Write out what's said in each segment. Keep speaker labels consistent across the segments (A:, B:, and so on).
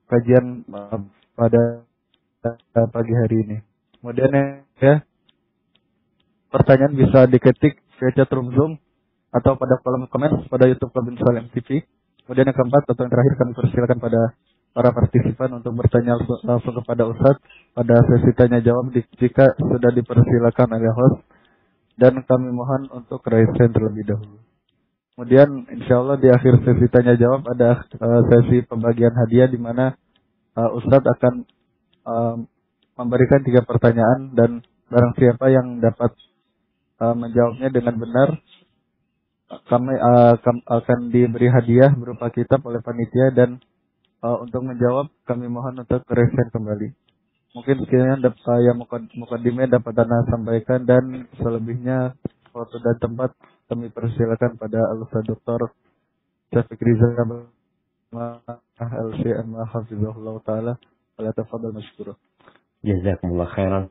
A: kajian pada pagi hari ini. Kemudian ya, pertanyaan bisa diketik ke chatroom Zoom atau pada kolom komen pada YouTube Kabin Salim TV. Kemudian yang keempat atau yang terakhir kami persilakan pada para partisipan untuk bertanya langsung kepada Ustadz pada sesi tanya jawab jika sudah dipersilakan oleh host, dan kami mohon untuk raise hand terlebih dahulu. Kemudian insya Allah di akhir sesi tanya jawab ada sesi pembagian hadiah di mana Ustadz akan memberikan 3 pertanyaan, dan barang siapa yang dapat menjawabnya dengan benar, kami akan diberi hadiah berupa kitab oleh panitia, dan untuk menjawab kami mohon untuk raise hand kembali. Mungkin sekiranya yang mukadimah dapat Anda sampaikan, dan selebihnya waktu dan tempat kami persilakan pada Al-Ustaz Dr. Syafiq Rizal LCM Hafizahullah Ta'ala. Wala tafadhal mashkura.
B: Jazakumullah khairan.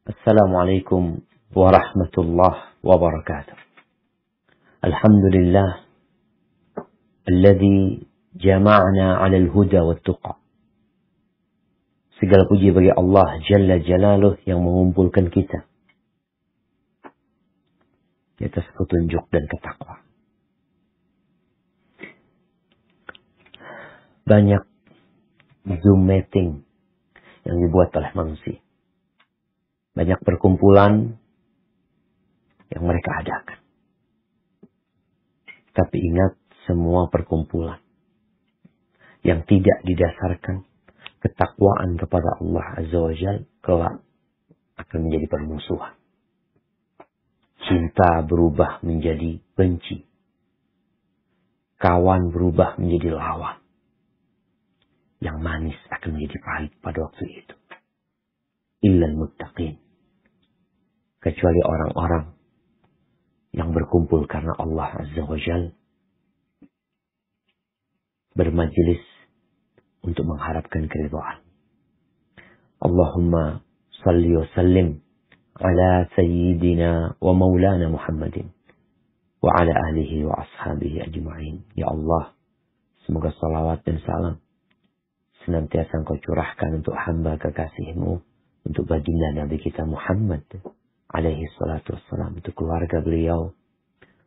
B: Assalamualaikum warahmatullahi wabarakatuh. Alhamdulillah alladzi jama'na 'ala al-huda wat-tuqa. Segala puji bagi Allah Jalla Jalaluh yang mengumpulkan kita di atas petunjuk dan ketakwaan. Banyak Zoom meeting yang dibuat oleh manusia. Banyak perkumpulan yang mereka adakan. Tapi ingat, semua perkumpulan yang tidak didasarkan ketakwaan kepada Allah Azza wa Jalla kelak akan menjadi permusuhan. Cinta berubah menjadi benci. Kawan berubah menjadi lawan. Yang manis akan menjadi pahit pada waktu itu. Illal muttaqin. Kecuali orang-orang yang berkumpul karena Allah Azza wa Jalla. Bermajelis untuk mengharapkan keridhaan. Allahumma salli wa sallim ala sayyidina wa maulana Muhammadin wa ala alihi wa ashabihi ajma'in. Ya Allah, semoga salawat dan salam senantiasa Engkau curahkan untuk hamba kekasih-Mu, untuk baginda Nabi kita Muhammad alaihi salatu wassalam, untuk keluarga beliau,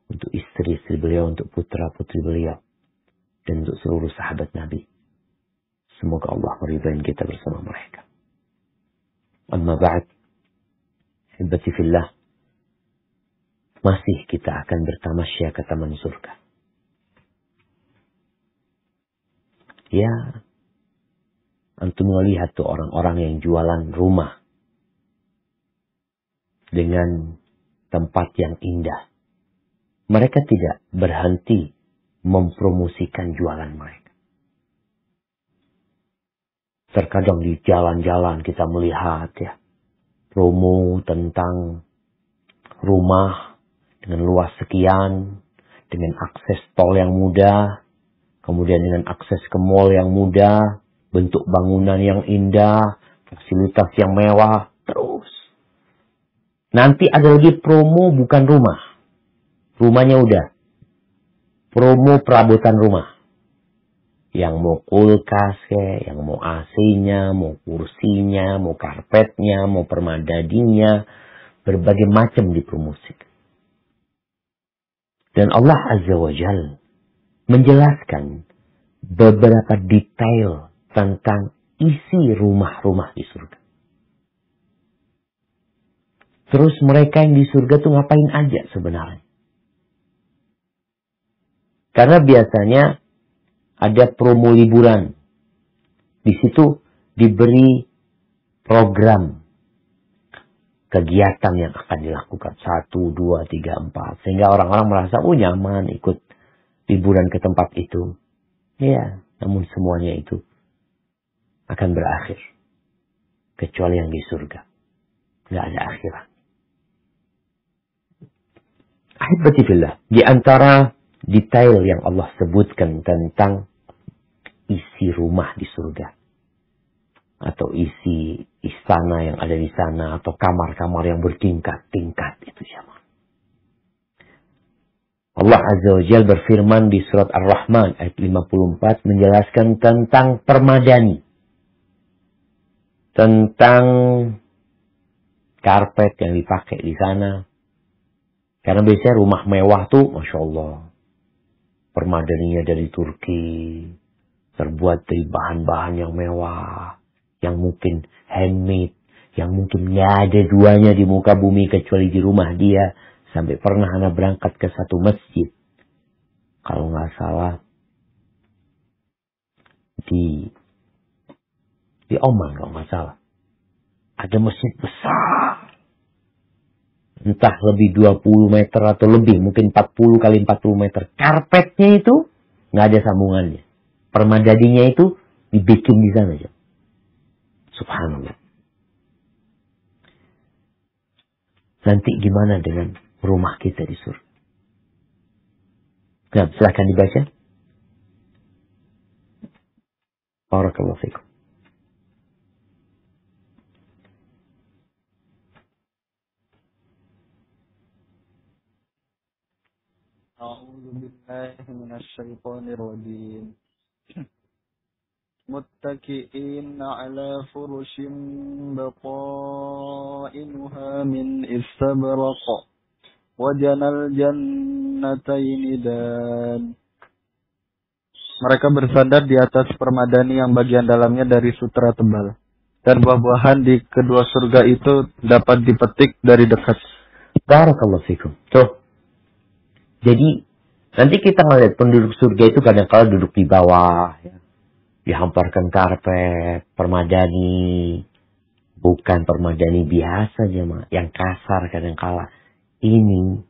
B: untuk istri-istri beliau, untuk putra-putri beliau, dan untuk seluruh sahabat Nabi. Semoga Allah meridai kita bersama mereka. Amma ba'd, hibati fillah, masih kita akan bertamasya ke taman surga. Ya, antum melihat tuh orang-orang yang jualan rumah dengan tempat yang indah. Mereka tidak berhenti mempromosikan jualan mereka. Terkadang di jalan-jalan kita melihat ya promo tentang rumah dengan luas sekian, dengan akses tol yang mudah, kemudian dengan akses ke mall yang mudah, bentuk bangunan yang indah, fasilitas yang mewah, terus. Nanti ada lagi promo bukan rumah. Rumahnya udah. Promo perabotan rumah. Yang mau kulkas, yang mau AC-nya, mau kursinya, mau karpetnya, mau permadaninya, berbagai macam dipromosikan. Dan Allah Azza wa Jalla menjelaskan beberapa detail tentang isi rumah-rumah di surga. Terus mereka yang di surga tuh ngapain aja sebenarnya? Karena biasanya ada promo liburan. Di situ diberi program kegiatan yang akan dilakukan. 1, 2, 3, 4. Sehingga orang-orang merasa nyaman ikut liburan ke tempat itu. Ya, namun semuanya itu akan berakhir. Kecuali yang di surga. Nggak ada akhirat. Ahibati fillah. Di antara detail yang Allah sebutkan tentang isi rumah di surga. Atau isi istana yang ada di sana. Atau kamar-kamar yang bertingkat-tingkat. Itu jamaah. Allah Azza wa Jalla berfirman di surat Ar-Rahman ayat 54. Menjelaskan tentang permadani. tentang karpet yang dipakai di sana. Karena biasanya rumah mewah tuh, Masya Allah, permadaninya dari Turki, terbuat dari bahan-bahan yang mewah, yang mungkin handmade, yang mungkin nggak ada duanya di muka bumi kecuali di rumah dia. Sampai pernah anak berangkat ke satu masjid, kalau nggak salah di Oman kalau nggak salah, ada masjid besar, entah lebih 20 meter atau lebih, mungkin 40 kali 40 meter. Karpetnya itu nggak ada sambungannya, permadaninya itu dibikin di sana aja. Subhanallah. Nanti gimana dengan rumah kita di surga? Nah, silahkan dibaca. Barakallahu fikum.
A: A'udzu billahi minasyaitonir rajim. متكئين على فرش بطائنها من استبرق وجنى الجنتين دان. Mereka bersandar di atas permadani yang bagian dalamnya dari sutra tebal. Dan buah-buahan di kedua surga itu dapat dipetik dari dekat.
B: Barakallahu fikum. Tuh. Jadi, nanti kita ngeliat penduduk surga itu kadang-kala duduk di bawah, ya. Dihamparkan karpet, permadani, bukan permadani biasa jemaah, yang kasar kadang-kala. Ini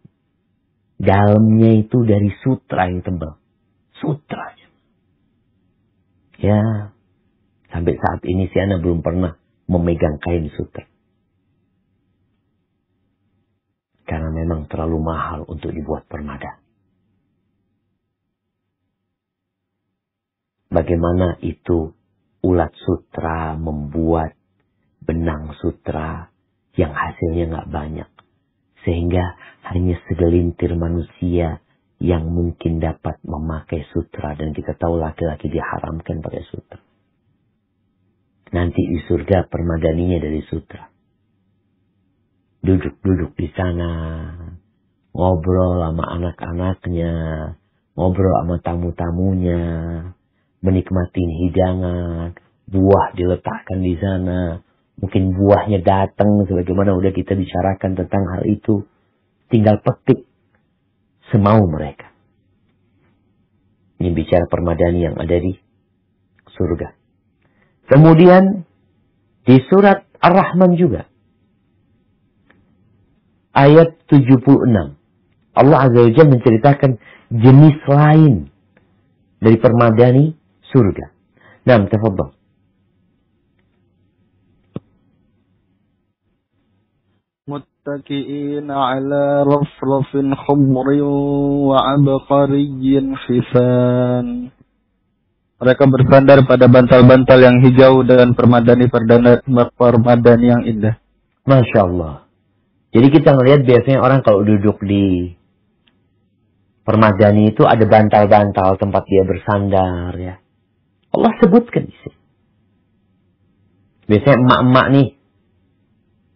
B: dalamnya itu dari sutra yang tebal, sutra. Ya, sampai saat ini si Ana belum pernah memegang kain sutra, karena memang terlalu mahal untuk dibuat permadani. Bagaimana itu ulat sutra membuat benang sutra yang hasilnya nggak banyak. Sehingga hanya segelintir manusia yang mungkin dapat memakai sutra. Dan kita tahu laki-laki diharamkan pakai sutra. Nanti di surga permadaninya dari sutra. Duduk-duduk di sana. Ngobrol sama anak-anaknya. Ngobrol sama tamu-tamunya. Menikmati hidangan, buah diletakkan di sana. Mungkin buahnya datang sebagaimana udah kita bicarakan tentang hal itu. Tinggal petik semau mereka. Ini bicara permadani yang ada di surga. Kemudian di surat Ar-Rahman juga. Ayat 76. Allah Azza wa Jalla menceritakan jenis lain dari permadani surga. Nah, tafadhal.
A: Muttaqi'ina 'ala rafrafin khumrin wa 'abqariyyin hisan. Mereka bersandar pada bantal-bantal yang hijau dan permadani yang indah.
B: Masya Allah. Jadi kita ngelihat biasanya orang kalau duduk di permadani itu ada bantal-bantal tempat dia bersandar, ya. Allah sebutkan di sini. Biasanya emak-emak nih,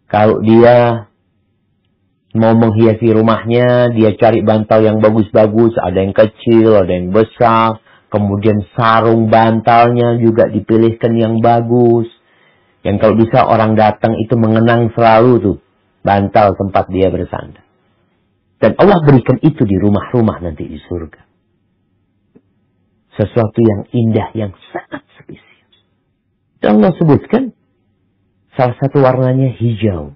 B: kalau dia mau menghiasi rumahnya, dia cari bantal yang bagus-bagus. Ada yang kecil, ada yang besar. Kemudian sarung bantalnya juga dipilihkan yang bagus. Yang kalau bisa orang datang itu mengenang selalu tuh bantal tempat dia bersandar. Dan Allah berikan itu di rumah-rumah nanti di surga. Sesuatu yang indah, yang sangat spesial. Dan Allah sebutkan, salah satu warnanya hijau.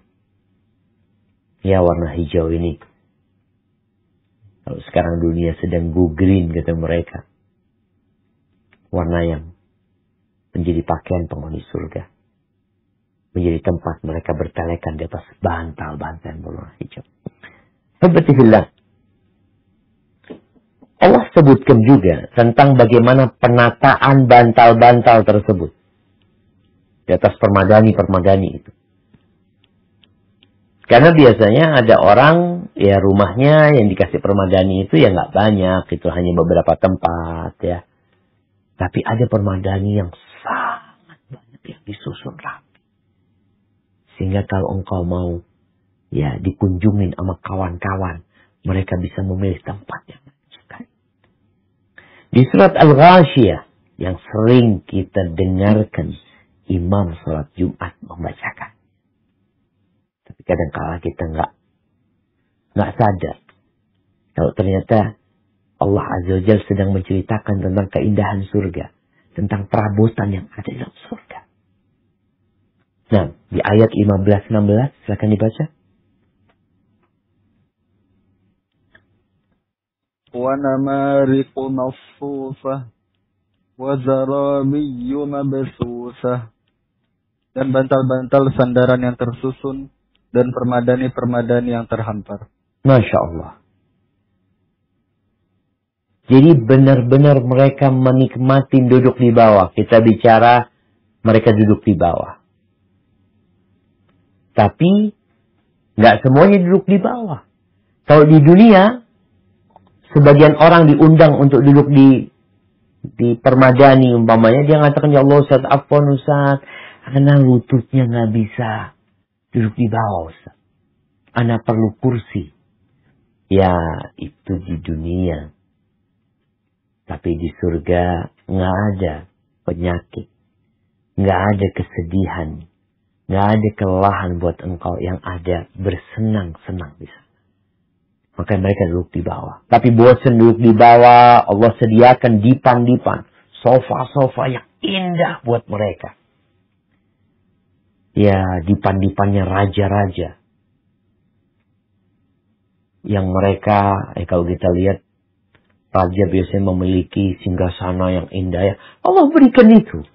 B: Ya, warna hijau ini. Kalau sekarang dunia sedang go green, kata mereka. Warna yang menjadi pakaian penghuni surga. Menjadi tempat mereka bertelekan di atas bantal-bantal berwarna hijau. Hebatifillah. Allah sebutkan juga tentang bagaimana penataan bantal-bantal tersebut. Di atas permadani-permadani itu. Karena biasanya ada orang, ya rumahnya yang dikasih permadani itu ya nggak banyak. Itu hanya beberapa tempat, ya. Tapi ada permadani yang sangat banyak yang disusun rapi. Sehingga kalau engkau mau ya dikunjungin sama kawan-kawan, mereka bisa memilih tempat yang sukai. Di surat Al-Ghashiyah yang sering kita dengarkan imam sholat Jumat membacakan. Tapi kadang-kala kita nggak sadar kalau ternyata Allah Azza wa Jalla sedang menceritakan tentang keindahan surga, tentang perabotan yang ada dalam surga. Nah, di ayat 15-16 silakan dibaca.
A: Wa namariqu maffufah wa zarabiyyu mabsusah. Dan bantal-bantal sandaran yang tersusun dan permadani-permadani yang terhampar.
B: Masya Allah. Jadi benar-benar mereka menikmati duduk di bawah. Kita bicara mereka duduk di bawah. Tapi nggak semuanya duduk di bawah. Kalau di dunia, sebagian orang diundang untuk duduk di permadani umpamanya. Dia mengatakan, ya Allah Ustaz, afwan Ustaz, karena lututnya nggak bisa duduk di bawah Ustaz. Ana perlu kursi. Ya, itu di dunia. Tapi di surga nggak ada penyakit, nggak ada kesedihan, nggak ada kelelahan buat engkau, yang ada bersenang-senang di sana. Maka mereka duduk di bawah. Tapi bosan duduk di bawah, Allah sediakan dipan-dipan, sofa-sofa yang indah buat mereka. Ya, dipan-dipannya raja-raja. Yang mereka, kalau kita lihat, raja biasanya memiliki singgasana yang indah ya. Allah berikan itu.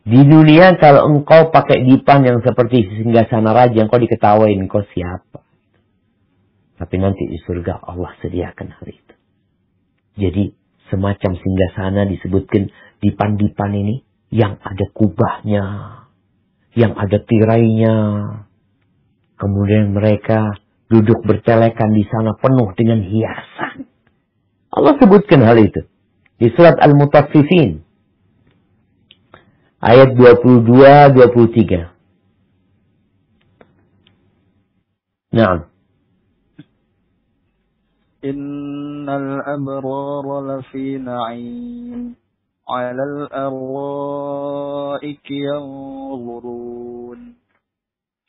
B: Di dunia kalau engkau pakai dipan yang seperti singgasana raja, engkau diketawain, engkau siapa. Tapi nanti di surga Allah sediakan hal itu. Jadi semacam singgasana disebutkan dipan-dipan ini yang ada kubahnya, yang ada tirainya. Kemudian mereka duduk bertelekan di sana penuh dengan hiasan. Allah sebutkan hal itu di surat Al-Mutaffifin ayat 22-23. Naam.
A: Innal abrara lafi na'im 'alal arwa'iki yanzurun.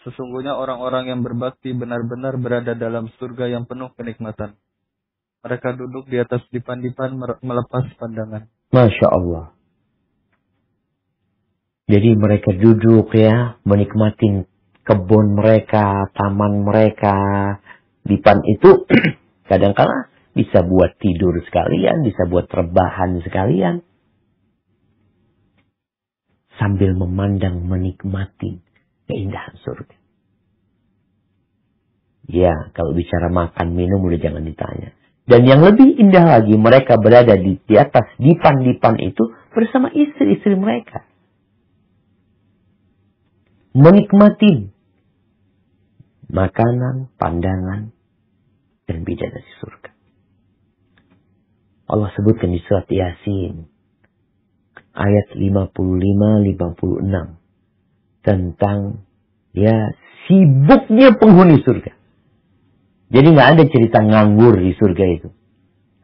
A: Sesungguhnya orang-orang yang berbakti benar-benar berada dalam surga yang penuh kenikmatan. Mereka duduk di atas dipan-dipan melepas pandangan.
B: Masya Allah. Jadi mereka duduk ya, menikmati kebun mereka, taman mereka. Dipan itu kadang-kala bisa buat tidur sekalian, bisa buat rebahan sekalian. Sambil memandang, menikmati keindahan surga. Ya, kalau bicara makan, minum udah jangan ditanya. Dan yang lebih indah lagi, mereka berada di atas dipan-dipan itu bersama istri-istri mereka. Menikmati makanan, pandangan, dan bidadari surga. Allah sebutkan di surat Yasin ayat 55-56 tentang ya sibuknya penghuni surga. Jadi nggak ada cerita nganggur di surga itu.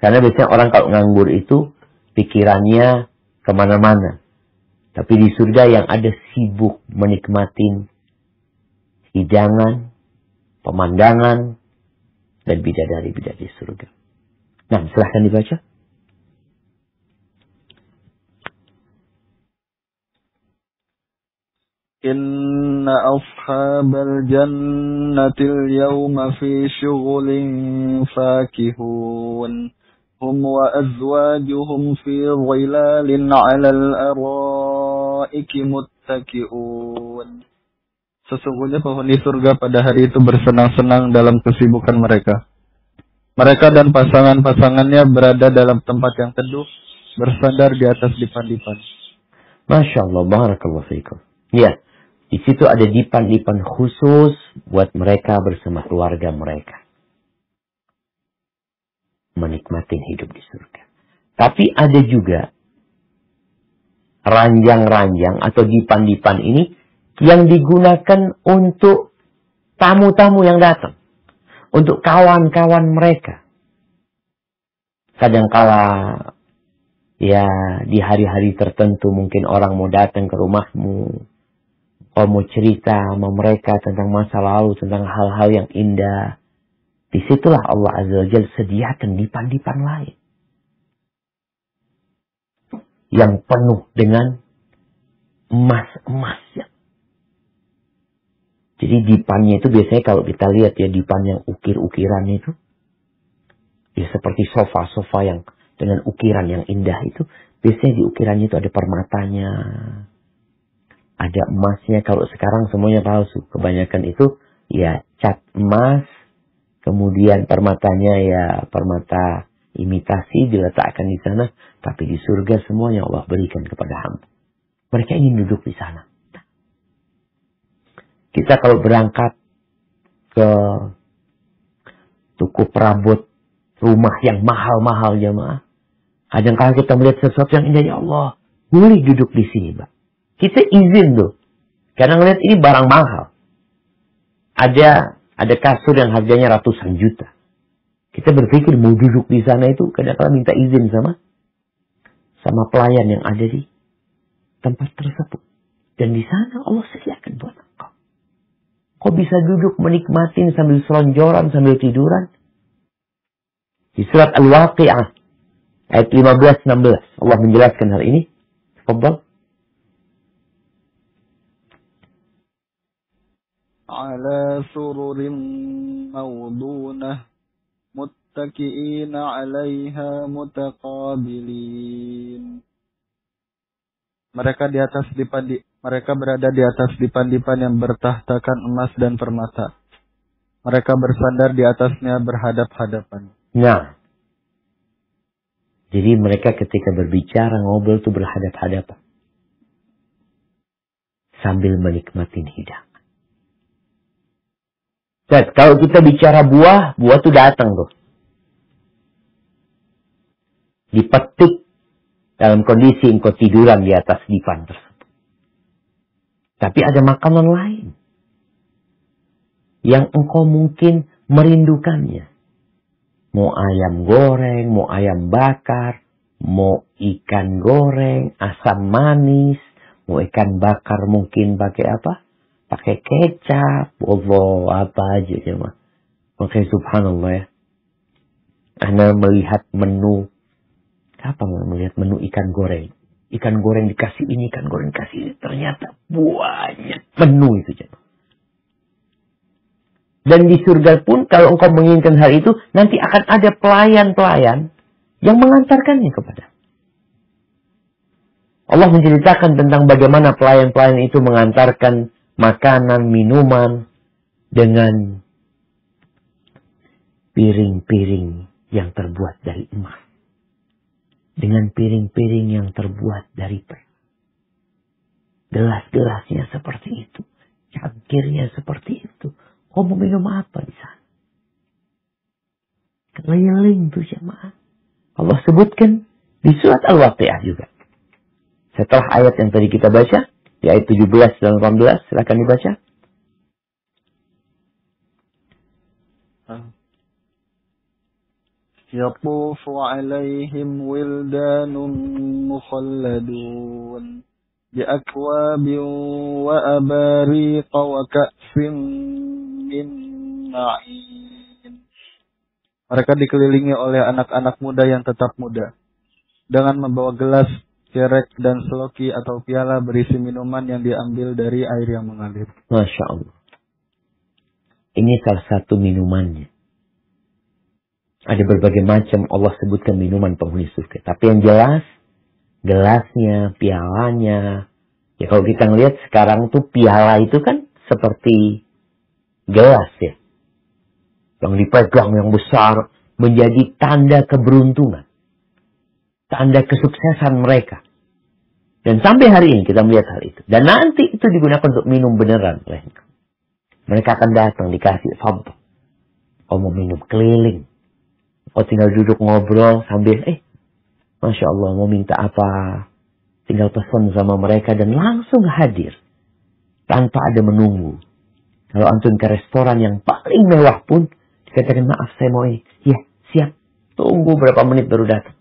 B: Karena biasanya orang kalau nganggur itu pikirannya kemana-mana. Tapi di surga yang ada sibuk menikmati hidangan, pemandangan, dan bidadari-bidadari surga. Nah, silahkan dibaca.
A: Inna ashabal jannatil yawma fi syughulin fakihun. Hum wa azwajuhum fi dhilalin 'alal araiki muttaki'un. Sesungguhnya penghuni surga pada hari itu bersenang-senang dalam kesibukan mereka. Mereka dan pasangan-pasangannya berada dalam tempat yang teduh, bersandar di atas dipan-dipan.
B: Masya Allah, barakallahu fiikum. Ya. Di situ ada dipan-dipan khusus buat mereka bersama keluarga mereka. Menikmati hidup di surga. Tapi ada juga ranjang-ranjang atau dipan-dipan ini yang digunakan untuk tamu-tamu yang datang. Untuk kawan-kawan mereka. Kadangkala ya di hari-hari tertentu mungkin orang mau datang ke rumahmu. Kau mau cerita sama mereka tentang masa lalu, tentang hal-hal yang indah. Disitulah Allah Azza wa Jalla sediakan dipan-dipan lain. Yang penuh dengan emas-emasnya. Jadi dipannya itu biasanya kalau kita lihat ya dipan yang ukir-ukiran itu. Ya seperti sofa-sofa yang dengan ukiran yang indah itu. Biasanya di ukirannya itu ada permatanya. Ada emasnya. Kalau sekarang semuanya palsu. Kebanyakan itu ya cat emas. Kemudian permatanya ya permata imitasi diletakkan di sana. Tapi di surga semuanya Allah berikan kepada hamba. Mereka ingin duduk di sana. Kita kalau berangkat ke toko perabot rumah yang mahal-mahal jemaah. Kadang-kadang kita melihat sesuatu yang indah, ya Allah, boleh duduk di sini, Pak. Kita izin tuh. Karena ngelihat ini barang mahal. Ada kasur yang harganya ratusan juta. Kita berpikir mau duduk di sana itu kadang-kadang minta izin sama pelayan yang ada di tempat tersebut. Dan di sana Allah sediakan buat engkau. Kau bisa duduk menikmatin sambil selonjoran, sambil tiduran. Di surat Al-Waqi'ah, ayat 15-16, Allah menjelaskan hal ini. Fadhal.
A: Ala sururin mawdunah, muttaki'ina 'alaiha mutaqabilin. Mereka berada di atas dipan-dipan yang bertahtakan emas dan permata. Mereka bersandar di atasnya berhadap-hadapan.
B: Nah, jadi mereka ketika berbicara ngobrol itu berhadap-hadapan. Sambil menikmati hidangan. Dan kalau kita bicara buah tuh datang tuh. Dipetik dalam kondisi engkau tiduran di atas dipan tersebut. Tapi ada makanan lain. Yang engkau mungkin merindukannya. Mau ayam goreng, mau ayam bakar, mau ikan goreng, asam manis, mau ikan bakar mungkin pakai apa? Pakai kecap, Allah, apa aja ya mah. Makanya subhanallah ya. Anda melihat menu, kapan melihat menu ikan goreng? Ikan goreng dikasih ini, ikan goreng dikasih ini. Ternyata banyak menu itu. Dan di surga pun kalau engkau menginginkan hal itu, nanti akan ada pelayan-pelayan yang mengantarkannya kepada. Allah menceritakan tentang bagaimana pelayan-pelayan itu mengantarkan makanan, minuman dengan piring-piring yang terbuat dari emas. Dengan piring-piring yang terbuat dari perak. Gelas-gelasnya seperti itu. Cangkirnya seperti itu. Kau mau minum apa di sana? Keliling tuh jemaah. Allah sebutkan di surat Al-Waqi'ah juga. Setelah ayat yang tadi kita baca, di ayat 17 dan 18, silakan dibaca.
A: Yaqufu alaihim wildanun mukhalladun biakwabin wa abariqa wa ka'sin min ma'in. Mereka dikelilingi oleh anak-anak muda yang tetap muda dengan membawa gelas, cerek, dan seloki atau piala berisi minuman yang diambil dari air yang mengalir.
B: Masya Allah. Ini salah satu minumannya. Ada berbagai macam Allah sebutkan minuman penghuni surga. Tapi yang jelas, gelasnya, pialanya. Ya kalau kita ngelihat sekarang tuh piala itu kan seperti gelas ya. Yang dipegang yang besar menjadi tanda keberuntungan. Tanda kesuksesan mereka. Dan sampai hari ini kita melihat hal itu. Dan nanti itu digunakan untuk minum beneran. Mereka akan datang dikasih sampah. Oh mau minum keliling. Oh tinggal duduk ngobrol sambil Masya Allah mau minta apa. Tinggal pesan sama mereka dan langsung hadir. tanpa ada menunggu. Kalau antum ke restoran yang paling mewah pun, dikatakan maaf saya mau ini. Ya, siap. Tunggu berapa menit baru datang.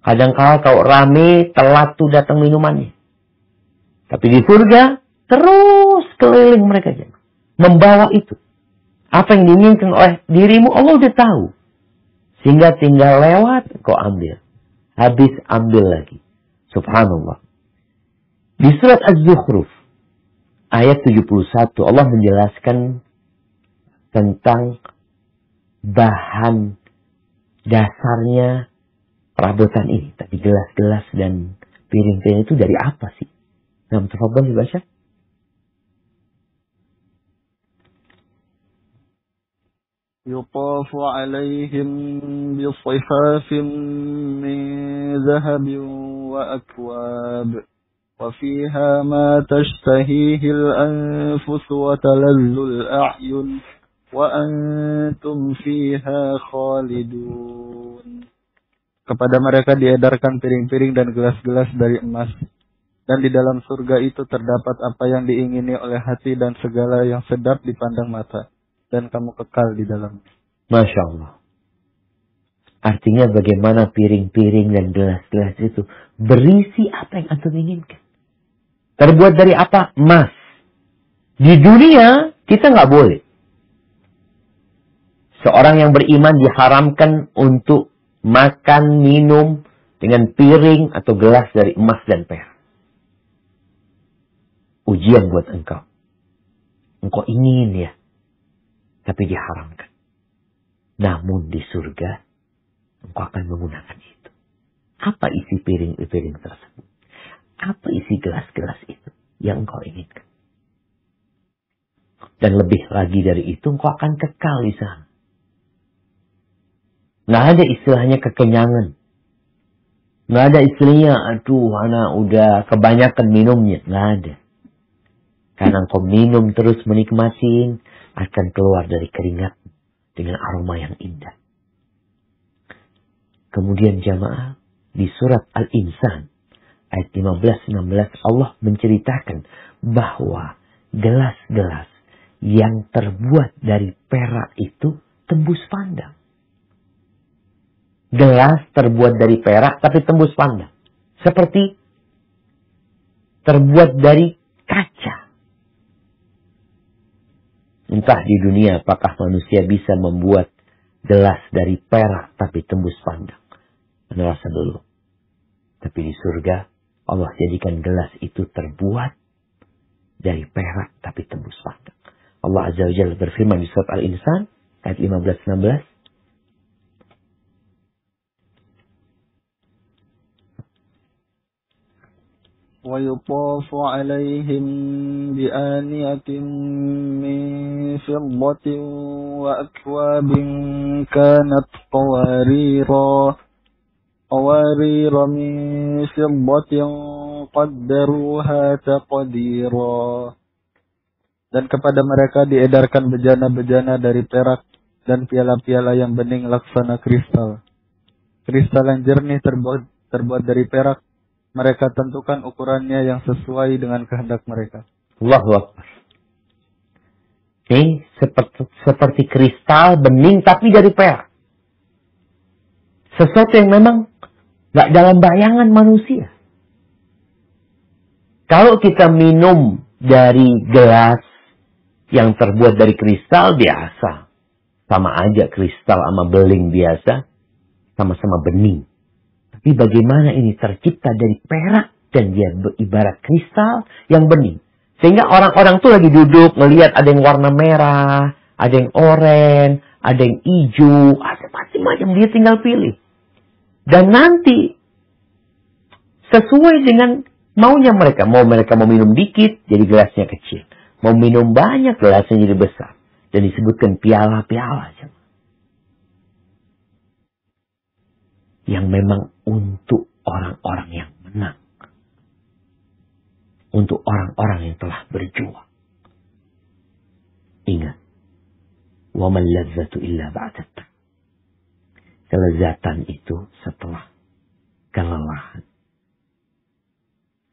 B: Kadang-kala kalau rame, telat tuh datang minumannya. Tapi di surga, terus keliling mereka. Membawa itu. Apa yang diinginkan oleh dirimu, Allah udah tahu. Sehingga tinggal lewat, kau ambil. Habis, ambil lagi. Subhanallah. Di surat Az-Zukhruf, ayat 71, Allah menjelaskan tentang bahan dasarnya perabotan ini. Tapi gelas-gelas dan piring-piring itu dari apa sih? Nah, tafadhal dibaca.
A: يطاف عليهم بصحاف من ذهب وأكواب وفيها ما تشتهيه الأنفس وتلذ الأعين وأنتم فيها خالدون. Kepada mereka diedarkan piring-piring dan gelas-gelas dari emas. Dan di dalam surga itu terdapat apa yang diingini oleh hati dan segala yang sedap dipandang mata. Dan kamu kekal di dalamnya.
B: Masya Allah. Artinya bagaimana piring-piring dan gelas-gelas itu berisi apa yang antum inginkan. Terbuat dari apa? Emas. Di dunia kita nggak boleh. Seorang yang beriman diharamkan untuk makan, minum dengan piring atau gelas dari emas dan perak. Ujian buat engkau. Engkau ingin ya. Tapi diharamkan. Namun di surga, engkau akan menggunakan itu. Apa isi piring-piring tersebut? Apa isi gelas-gelas itu yang engkau inginkan? Dan lebih lagi dari itu, engkau akan kekal di sana. Nggak ada istilahnya kekenyangan. Nggak ada istilahnya, aduh anak udah kebanyakan minumnya. Nggak ada. Karena engkau minum terus menikmati, akan keluar dari keringat dengan aroma yang indah. Kemudian jamaah, di surat Al-Insan, ayat 15-16, Allah menceritakan bahwa gelas-gelas yang terbuat dari perak itu tembus pandang. Gelas terbuat dari perak tapi tembus pandang. Seperti terbuat dari kaca. Entah di dunia apakah manusia bisa membuat gelas dari perak tapi tembus pandang. Anda rasa dulu. Tapi di surga Allah jadikan gelas itu terbuat dari perak tapi tembus pandang. Allah Azza wa Jalla berfirman di surat Al-Insan ayat 15-16.
A: ويطاف عليهم بآنية من فضة وأكواب كانت قوارير من فضة قدروها تقديرا. Dan kepada mereka diedarkan bejana-bejana dari perak dan piala-piala yang bening laksana kristal. Kristal yang jernih terbuat dari perak. Mereka tentukan ukurannya yang sesuai dengan kehendak mereka.
B: Allahu Akbar. Ini seperti kristal bening tapi dari perak. Sesuatu yang memang gak dalam bayangan manusia. Kalau kita minum dari gelas yang terbuat dari kristal biasa. Sama aja kristal sama beling biasa. Sama-sama bening. Tapi bagaimana ini tercipta dari perak dan dia ibarat kristal yang bening. Sehingga orang-orang tuh lagi duduk ngelihat ada yang warna merah, ada yang oranye, ada yang hijau, ada macam-macam. Dia tinggal pilih. Dan nanti sesuai dengan maunya mereka. Mau mereka mau minum dikit, jadi gelasnya kecil. Mau minum banyak, gelasnya jadi besar. Dan disebutkan piala-piala. Yang memang untuk orang-orang yang menang. Untuk orang-orang yang telah berjuang. Ingat. وَمَا اللَّذَّةُ إِلَّا بَعْدَ التَّعْبِ. Kelezatan itu setelah kelelahan.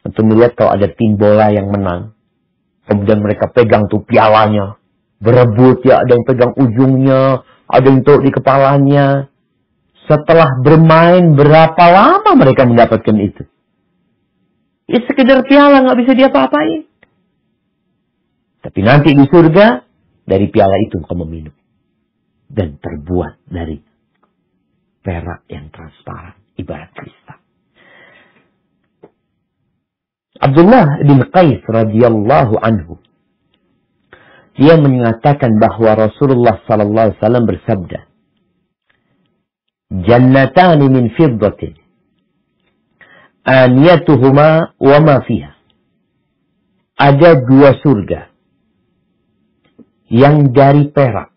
B: Untuk melihat kalau ada tim bola yang menang. Kemudian mereka pegang tuh pialanya. Berebut ya, ada yang pegang ujungnya, ada yang taruh di kepalanya. Setelah bermain berapa lama mereka mendapatkan itu? Ya sekedar piala, nggak bisa diapa-apain. Tapi nanti di surga, dari piala itu kamu minum. Dan terbuat dari perak yang transparan, ibarat kristal. Abdullah bin Qais radhiyallahu anhu, dia mengatakan bahwa Rasulullah sallallahu alaihi wasallam bersabda, "Jannatani min fiddatin, aniyatuhuma wa ma fiha." Ada dua surga yang dari perak.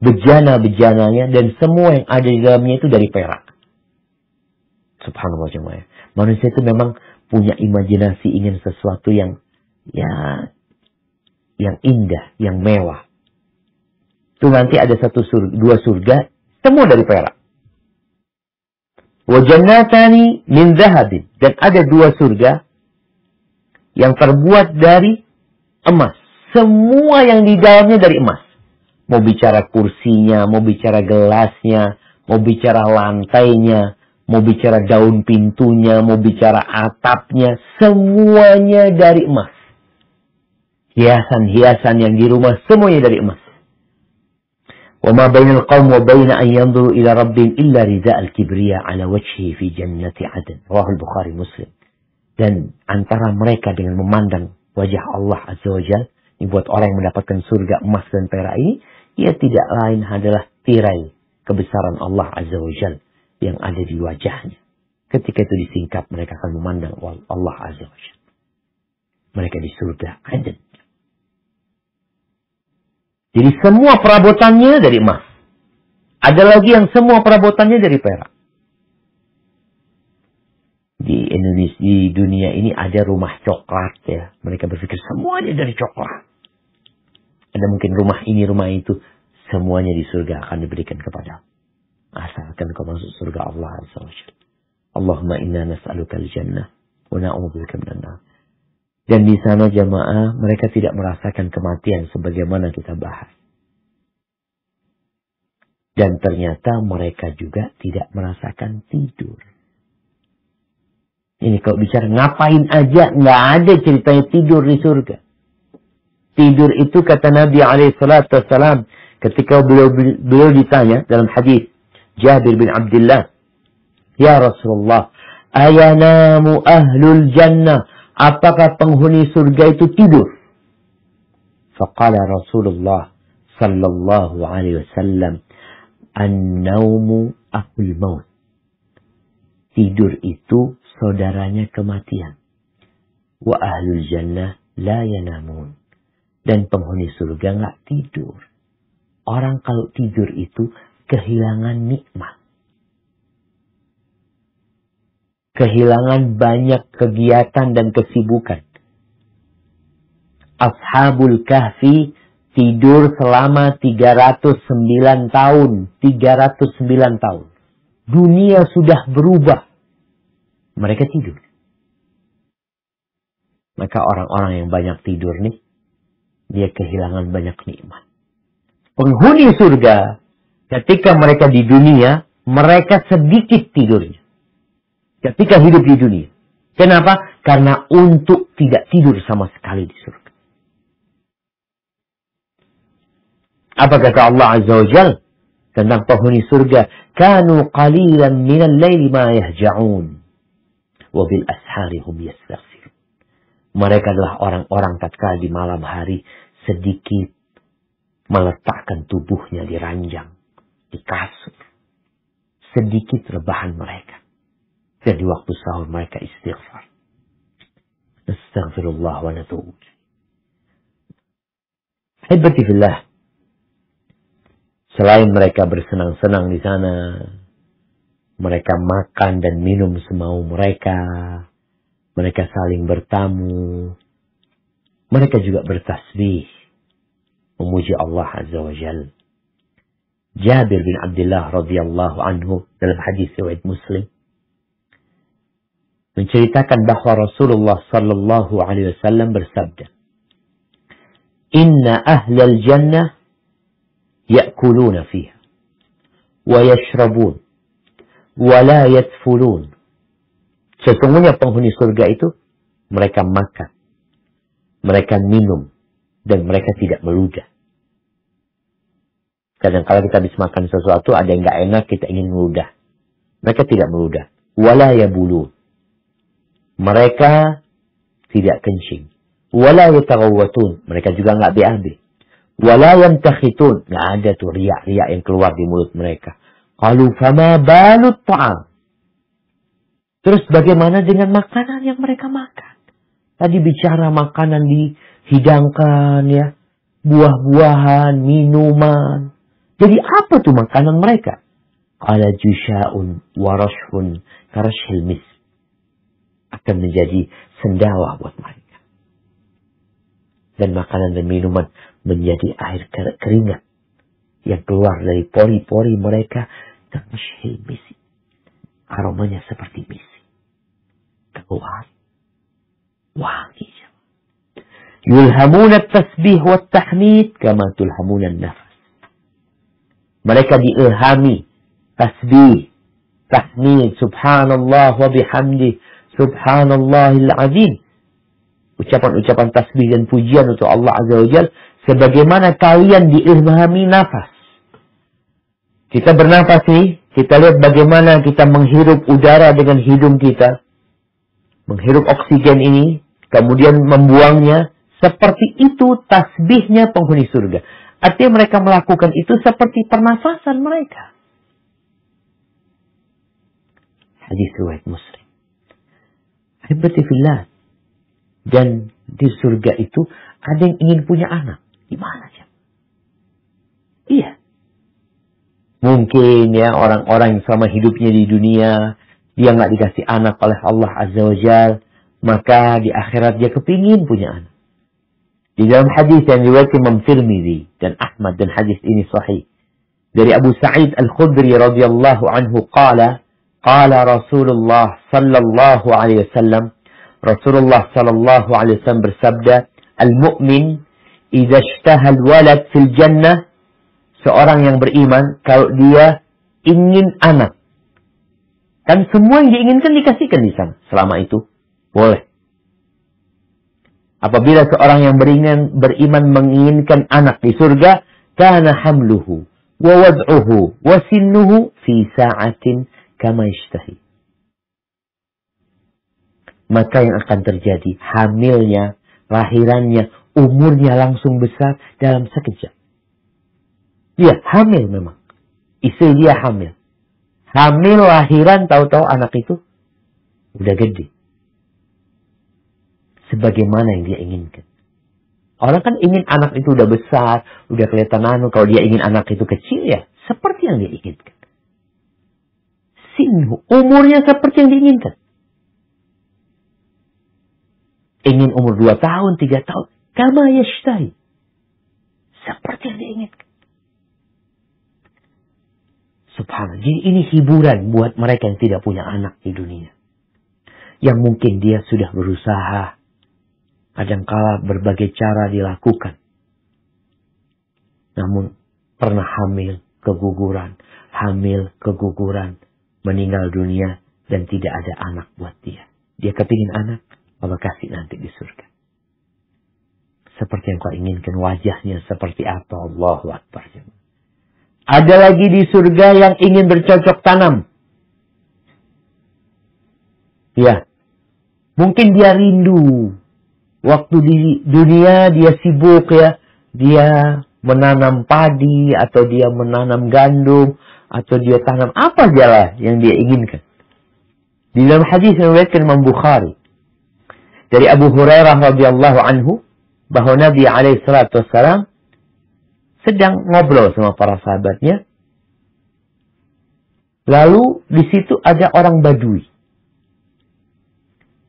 B: Bejana-bejananya dan semua yang ada di dalamnya itu dari perak. Subhanallah jemaah. Manusia itu memang punya imajinasi ingin sesuatu yang indah, yang mewah. Itu nanti ada dua surga, semua dari perak. Wa jannatani min dhahabin, dan ada dua surga yang terbuat dari emas. Semua yang di dalamnya dari emas. Mau bicara kursinya, mau bicara gelasnya, mau bicara lantainya, mau bicara daun pintunya, mau bicara atapnya, semuanya dari emas. Hiasan-hiasan yang di rumah semuanya dari emas. Wa ma bainal qaum wa baina an yanzuru ila rabbihim illa rida'al kibriya ala wajhihi fi jannati 'adn. Rawahu Bukhari Muslim. Dan antara mereka dengan memandang wajah Allah Azza wa Jalla, ini buat orang yang mendapatkan surga emas dan perak ini, ia tidak lain adalah tirai kebesaran Allah Azza wa Jalla yang ada di wajahnya. Ketika itu disingkap, mereka akan memandang Allah Azza wa Jalla. Mereka di surga Aden. Jadi semua perabotannya dari emas. Ada lagi yang semua perabotannya dari perak. Di Indonesia, di dunia ini ada rumah coklat ya. Mereka berpikir semuanya dari coklat. Ada mungkin rumah ini, rumah itu. Semuanya di surga akan diberikan kepada. Asalkan kau masuk surga Allah Azza wa Jalla. Allahumma inna nas'aluka al-jannah wa na'udzubika minan nar. Dan di sana jamaah mereka tidak merasakan kematian sebagaimana kita bahas. Dan ternyata mereka juga tidak merasakan tidur. Ini kalau bicara ngapain aja, nggak ada ceritanya tidur di surga. Tidur itu kata Nabi SAW ketika beliau ditanya dalam hadis Jabir bin Abdullah, "Ya Rasulullah, ayanamu ahlul jannah?" Apakah penghuni surga itu tidur? Faqala Rasulullah sallallahu alaihi wasallam, "An-naumu akhul maut." Tidur itu saudaranya kematian. Wa ahlul jannah la yanamun. Dan penghuni surga enggak tidur. Orang kalau tidur itu kehilangan nikmat. Kehilangan banyak kegiatan dan kesibukan. Ashabul Kahfi tidur selama 309 tahun. 309 tahun. Dunia sudah berubah. Mereka tidur. Maka orang-orang yang banyak tidur nih, dia kehilangan banyak nikmat. Penghuni surga, ketika mereka di dunia, mereka sedikit tidurnya. Ketika hidup di dunia. Kenapa? Karena untuk tidak tidur sama sekali di surga. Apa kata Allah Azza wa Jalla tentang penghuni surga? Kanu qalilan minal laili ma yahja'un. Wa bil ashari hum yastaghfirun. Mereka adalah orang-orang tatkala di malam hari sedikit meletakkan tubuhnya di ranjang, di kasur. Sedikit rebahan mereka. Dan di waktu sahur mereka istighfar. Astaghfirullah wa natubu. Hibati fillah. Selain mereka bersenang-senang di sana, mereka makan dan minum semau mereka. Mereka saling bertamu. Mereka juga bertasbih, memuji Allah Azza wa Jalla. Jabir bin Abdullah radhiyallahu anhu dalam hadis riwayat Muslim, menceritakan bahwa Rasulullah sallallahu alaihi wasallam bersabda, "Inna ahlal jannah ya'kuluna fiha wa yashrabun wa la yatfulun." Sesungguhnya penghuni surga itu mereka makan, mereka minum, dan mereka tidak meludah. Kadang-kadang kita habis makan sesuatu, ada yang nggak enak, kita ingin meludah. Mereka tidak meludah. Wala yabulun. Mereka tidak kencing. Wala yataghawwatun. Mereka juga nggak BAB. Wala yantakhitun. Nggak ada tuh riak-riak yang keluar di mulut mereka. Qalu fama balut ta'am. Terus bagaimana dengan makanan yang mereka makan? Tadi bicara makanan dihidangkan ya. Buah-buahan, minuman. Jadi apa tuh makanan mereka? Qala jusha'un warashun karashil mis. Akan menjadi sendawa buat mereka. Dan makanan dan minuman menjadi air keringat yang keluar dari pori-pori mereka. Karashil mis. Aromanya seperti misi. Keluar. Wangi. Yulhamuna tasbih wa tahmid kama tulhamuna nafas. Mereka diilhami tasbih, tahmid, subhanallah wa bihamdi, subhanallahil azim. Ucapan-ucapan tasbih dan pujian untuk Allah Azza wa Jalla sebagaimana kalian diilhami nafas. Kita bernafas nih, kita lihat bagaimana kita menghirup udara dengan hidung kita. Menghirup oksigen ini, kemudian membuangnya. Seperti itu tasbihnya penghuni surga. Artinya mereka melakukan itu seperti pernafasan mereka. Hadis riwayat Muslim. Ahibati fillah. Dan di surga itu ada yang ingin punya anak. Gimana ya? Iya. Mungkin ya orang-orang yang selama hidupnya di dunia, dia nggak dikasih anak oleh Allah Azza wa Jalla, maka di akhirat dia kepingin punya anak. Di dalam hadis yang diriwayatkan Imam Tirmidzi dan Ahmad, dan hadis ini sahih. Dari Abu Sa'id Al-Khudri radhiyallahu anhu qala Rasulullah sallallahu alaihi wasallam, Rasulullah sallallahu alaihi wasallam bersabda, "Al-mu'min idza ishtaha al-walad fil jannah." Seorang yang beriman kalau dia ingin anak, kan semua yang diinginkan dikasihkan di sana. Selama itu boleh. Apabila seorang yang beriman menginginkan anak di surga, kana hamluhu wa wad'uhu wa sinnuhu fi sa'atin kama yashtahi. Maka yang akan terjadi, hamilnya, lahirannya, umurnya langsung besar dalam sekejap. Dia hamil memang. Istri dia hamil. Hamil, lahiran, tahu-tahu anak itu udah gede. Sebagaimana yang dia inginkan. Orang kan ingin anak itu udah besar, udah kelihatan kalau dia ingin anak itu kecil ya, seperti yang dia inginkan. Sinhu, umurnya seperti yang diinginkan. Ingin umur 2 tahun, 3 tahun, kama yashtahi. Seperti yang diinginkan. Subhanallah. Jadi ini hiburan buat mereka yang tidak punya anak di dunia. Yang mungkin dia sudah berusaha. Kadangkala berbagai cara dilakukan. Namun pernah hamil, keguguran. Hamil, keguguran. Meninggal dunia dan tidak ada anak buat dia. Dia kepingin anak, Allah kasih nanti di surga. Seperti yang kau inginkan, wajahnya seperti apa, Allahu Akbar. Ada lagi di surga yang ingin bercocok tanam. Ya. Mungkin dia rindu. Waktu di dunia dia sibuk ya. Dia menanam padi. Atau dia menanam gandum. Atau dia tanam apa aja lah yang dia inginkan. Di dalam hadis yang diriwayatkan Imam Bukhari. Dari Abu Hurairah radhiyallahu anhu. Bahwa Nabi SAW sedang ngobrol sama para sahabatnya. Lalu di situ ada orang Badui.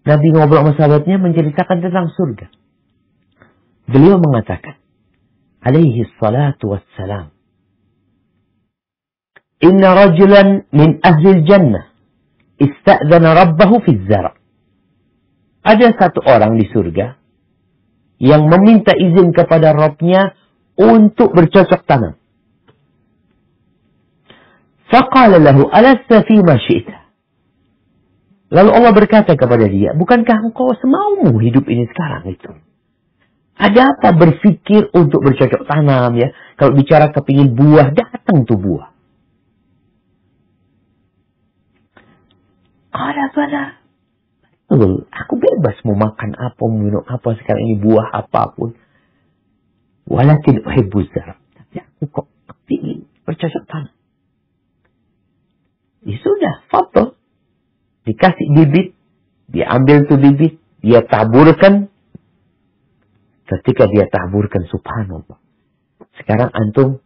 B: Nabi ngobrol sama sahabatnya menceritakan tentang surga. Beliau mengatakan, alaihi salatu wassalam, inna rajulan min ahli jannah ista'dhana rabbahu fi zara'. Ada satu orang di surga yang meminta izin kepada Rabb-nya untuk bercocok tanam. Faqala lahu alasta fima syi'ta. Lalu Allah berkata kepada dia, bukankah engkau semaumu hidup ini sekarang itu? Ada apa berpikir untuk bercocok tanam ya? Kalau bicara kepingin buah, datang tuh buah. Ada pada. Aku bebas mau makan apa, mau minum apa sekarang ini, buah apapun. Walakin uhibbu zarab. Tapi aku kok kepingin bercocok tanam. Ya sudah, foto. Dikasih bibit, dia ambil tuh bibit, dia taburkan. Ketika dia taburkan, subhanallah. Sekarang antum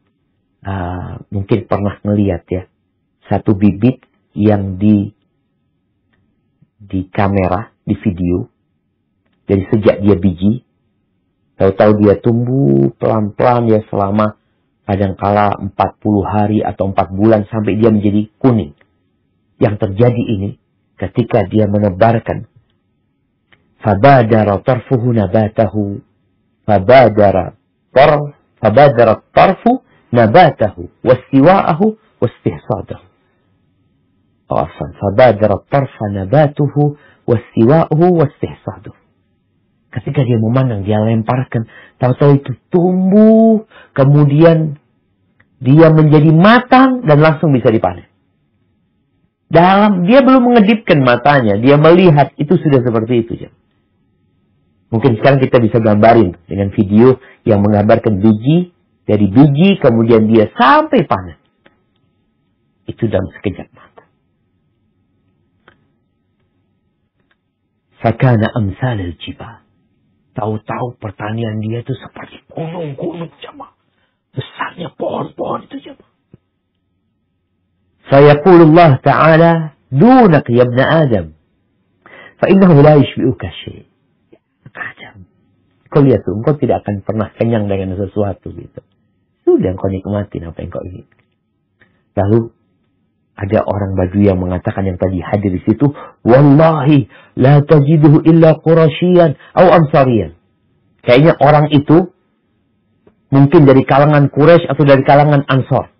B: mungkin pernah ngelihat ya, satu bibit yang di kamera, di video, dari sejak dia biji, tahu-tahu dia tumbuh pelan-pelan ya selama kadangkala 40 hari atau 4 bulan sampai dia menjadi kuning. Yang terjadi ini ketika dia menebarkan, fabadara tarfuhu nabatahu, fabadara tarfu nabatahu, wastiwa'ahu, wastihsadahu. Fabadara tarfa nabatuhu, wastiwa'ahu, wastihsadahu. Ketika dia memandang, dia lemparkan, tahu-tahu itu tumbuh, kemudian dia menjadi matang dan langsung bisa dipanen. Dia belum mengedipkan matanya, dia melihat itu sudah seperti itu. Ya. Mungkin sekarang kita bisa gambarin dengan video yang menggambarkan biji, dari biji kemudian dia sampai panen. Itu dalam sekejap mata. Fakana amsal al-jibal. Tahu-tahu pertanian dia itu seperti gunung-gunung jemaah. Besarnya pohon-pohon itu jemaah. فيقول الله تعالى دونك يا ابن آدم فإنه لا يشبئك شيء. Kau lihat tuh, engkau tidak akan pernah kenyang dengan sesuatu gitu. Sudah engkau nikmatin apa yang kau ingin. Lalu ada orang Badui yang mengatakan yang tadi hadir di situ, wallahi la tajiduhu illa Qurasyian atau Ansariyan. Kayaknya orang itu mungkin dari kalangan Quraisy atau dari kalangan Ansar.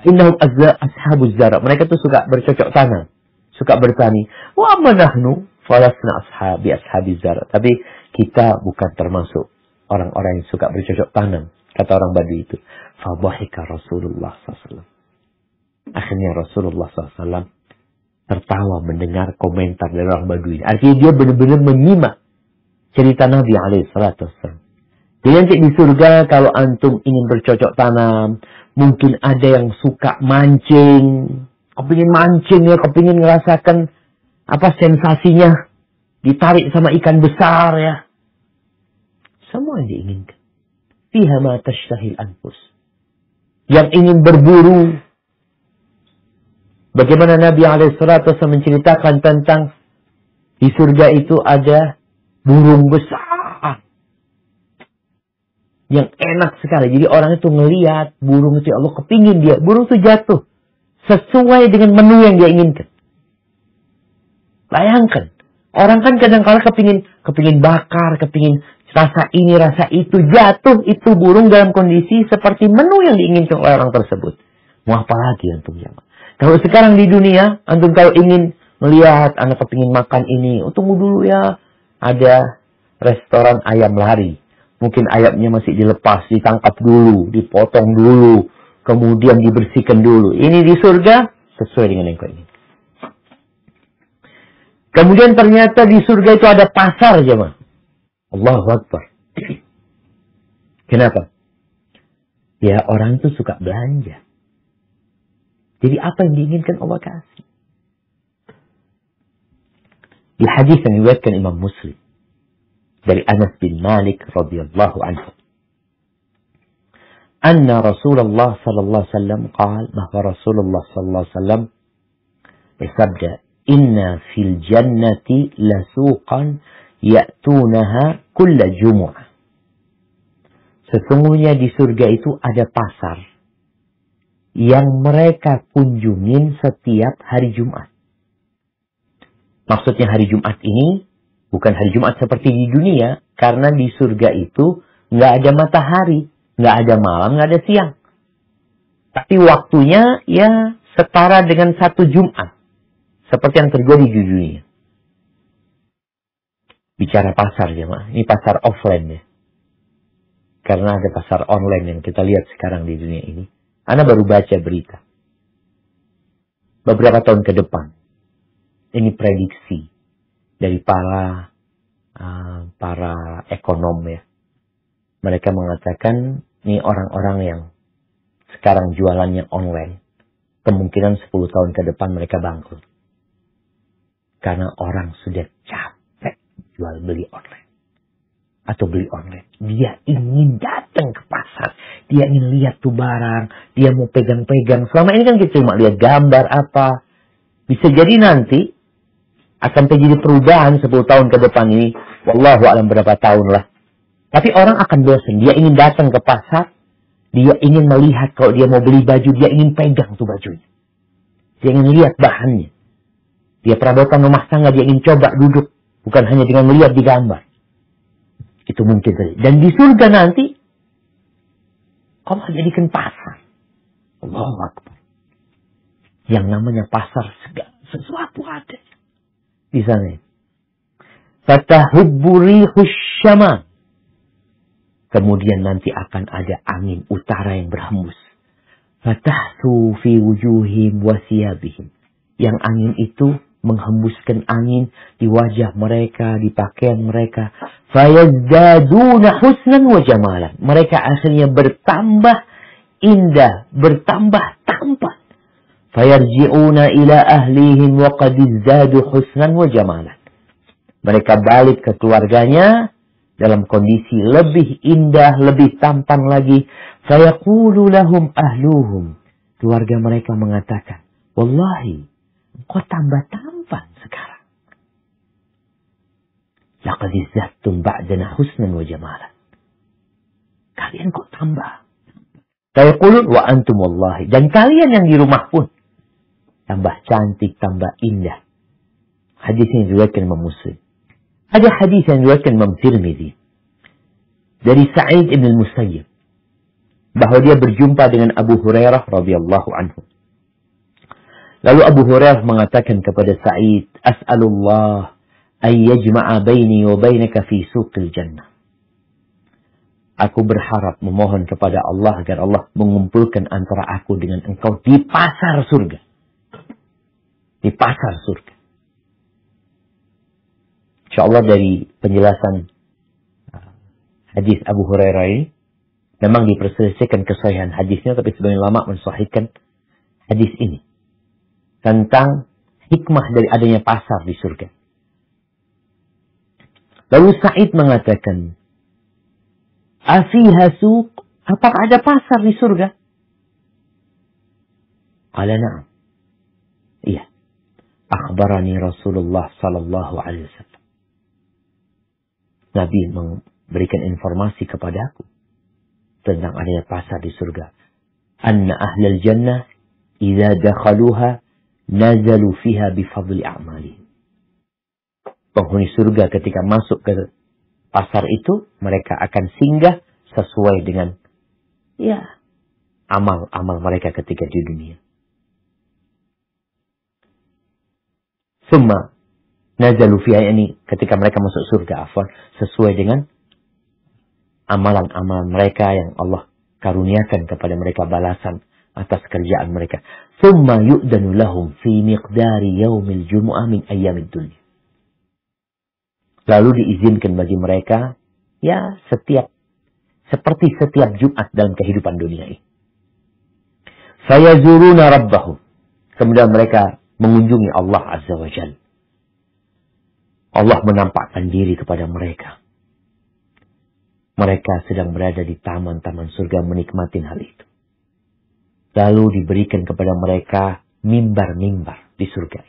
B: Innahum ashabuz zara. Mereka tuh suka bercocok tanam, suka bertani. Wa amma nahnu falasna ashabiz zara. Tapi kita bukan termasuk orang-orang yang suka bercocok tanam, kata orang Badui itu. Fadhahika Rasulullah SAW. Akhirnya Rasulullah SAW tertawa mendengar komentar dari orang Badui. Artinya dia benar-benar menyimak cerita Nabi SAW. Jadi nanti di surga kalau antum ingin bercocok tanam, mungkin ada yang suka mancing, kepingin mancing ya, kepingin ngerasakan apa sensasinya, ditarik sama ikan besar ya. Semua yang diinginkan. Fiha ma tashtahil anfus. Yang ingin berburu. Bagaimana Nabi SAW menceritakan tentang di surga itu ada burung besar. Yang enak sekali. Jadi orang itu ngelihat burung itu, Allah kepingin dia. Burung itu jatuh. Sesuai dengan menu yang dia inginkan. Bayangkan. Orang kan kadang-kadang kepingin bakar, kepingin rasa ini, rasa itu. Jatuh itu burung dalam kondisi seperti menu yang diinginkan oleh orang tersebut. Mau apa lagi antum jamaah? Kalau sekarang di dunia, antum kalau ingin melihat, anak kepingin makan ini. Tunggu dulu ya. Ada restoran ayam lari. Mungkin ayamnya masih dilepas, ditangkap dulu, dipotong dulu, kemudian dibersihkan dulu. Ini di surga sesuai dengan yang kau ingin. Kemudian ternyata di surga itu ada pasar, jemaah. Allahu Akbar. Kenapa? Ya orang itu suka belanja. Jadi apa yang diinginkan Allah kasih. Di hadis yang diriwayatkan Imam Muslim dari Anas bin Malik radhiyallahu anhu, anna Rasulullah sallallahu alaihi wasallam qaal, bahwa Rasulullah sallallahu alaihi wasallam bersabda, inna fil jannati lasuqan ya'tunaha kulla jumu'ah. Sesungguhnya di surga itu ada pasar yang mereka kunjungin setiap hari Jumat. Maksudnya hari Jumat ini Bukan hari Jumat seperti di dunia. Karena di surga itu nggak ada matahari. Nggak ada malam, nggak ada siang. Tapi waktunya ya setara dengan satu Jumat. Seperti yang terjadi di dunia. Bicara pasar jemaah. Ini pasar offline ya. Karena ada pasar online yang kita lihat sekarang di dunia ini. Ana baru baca berita. Beberapa tahun ke depan. Ini prediksi dari para ekonom ya. Mereka mengatakan ini orang-orang yang sekarang jualannya online. Kemungkinan 10 tahun ke depan mereka bangkrut. Karena orang sudah capek jual beli online. Atau beli online. Dia ingin datang ke pasar. Dia ingin lihat tuh barang. Dia mau pegang-pegang. Selama ini kan kita cuma lihat gambar apa. Bisa jadi nanti akan terjadi perubahan 10 tahun ke depan ini. Wallahu alam berapa tahun lah. Tapi orang akan bosan. Dia ingin datang ke pasar. Dia ingin melihat kalau dia mau beli baju. Dia ingin pegang tuh bajunya. Dia ingin lihat bahannya. Dia perabotan rumah tangga. Dia ingin coba duduk. Bukan hanya dengan melihat di gambar. Itu mungkin saja. Dan di surga nanti, Allah jadikan pasar. Allahu Akbar. Yang namanya pasar sesuatu ada. Di sana. Fatahubbu rihus syama. Kemudian nanti akan ada angin utara yang berhembus. Fatahtu fi wujuhim wa siyabihim. Yang angin itu menghembuskan angin di wajah mereka, di pakaian mereka. Fayazdaduna husnan wa jamalan. Mereka akhirnya bertambah indah, bertambah tampan. Fayarji'una ila ahlihim wa qad izdadu husnan wa jamalan. Mereka balik ke keluarganya dalam kondisi lebih indah, lebih tampan lagi. Fayaqulu lahum ahluhum. Keluarga mereka mengatakan, wallahi, engkau tambah tampan sekarang. Laqad izzattum ba'dana husnan wa jamalan. Kalian kok tambah. Fayaqulun wa antum wallahi. Dan kalian yang di rumah pun tambah cantik, tambah indah. Hadis yang diriwayatkan Imam Muslim. Ada hadis yang diriwayatkan Imam Tirmidzi dari Sa'id ibn al-Musayyib bahwa dia berjumpa dengan Abu Hurairah radhiyallahu anhu. Lalu Abu Hurairah mengatakan kepada Sa'id, "As'alullah ay yajma'a baini wa bainaka fi suqil jannah." Aku berharap memohon kepada Allah agar Allah mengumpulkan antara aku dengan engkau di pasar surga. Di pasar surga. InsyaAllah dari penjelasan hadis Abu Hurairah ini, memang diperselisihkan kesahihan hadisnya, tapi sebagian ulama mensahihkan hadis ini. Tentang hikmah dari adanya pasar di surga. Lalu Sa'id mengatakan, Afiha suq, apakah ada pasar di surga? Qala na'am. Iya. Akhbarani Rasulullah sallallahu alaihi wasallam. Nabi memberikan informasi kepadaku tentang adanya pasar di surga. Anna ahlal jannah idza dakhaluha nazalu fiha bifadli a'malihim. Penghuni surga ketika masuk ke pasar itu, mereka akan singgah sesuai dengan amal-amal mereka ketika di dunia. Summa nazalu fiha, ini ketika mereka masuk surga, sesuai dengan amalan-amalan mereka yang Allah karuniakan kepada mereka balasan atas kerjaan mereka. Summa yu'danu lahum fi miqdari yaumil jumu'ah min ayyamid dunya. Lalu diizinkan bagi mereka, seperti setiap Jumat dalam kehidupan dunia ini. Fayazuruna rabbahum. Kemudian mereka mengunjungi Allah Azza wa Jalla. Allah menampakkan diri kepada mereka. Mereka sedang berada di taman-taman surga menikmati hal itu. Lalu diberikan kepada mereka mimbar-mimbar di surga.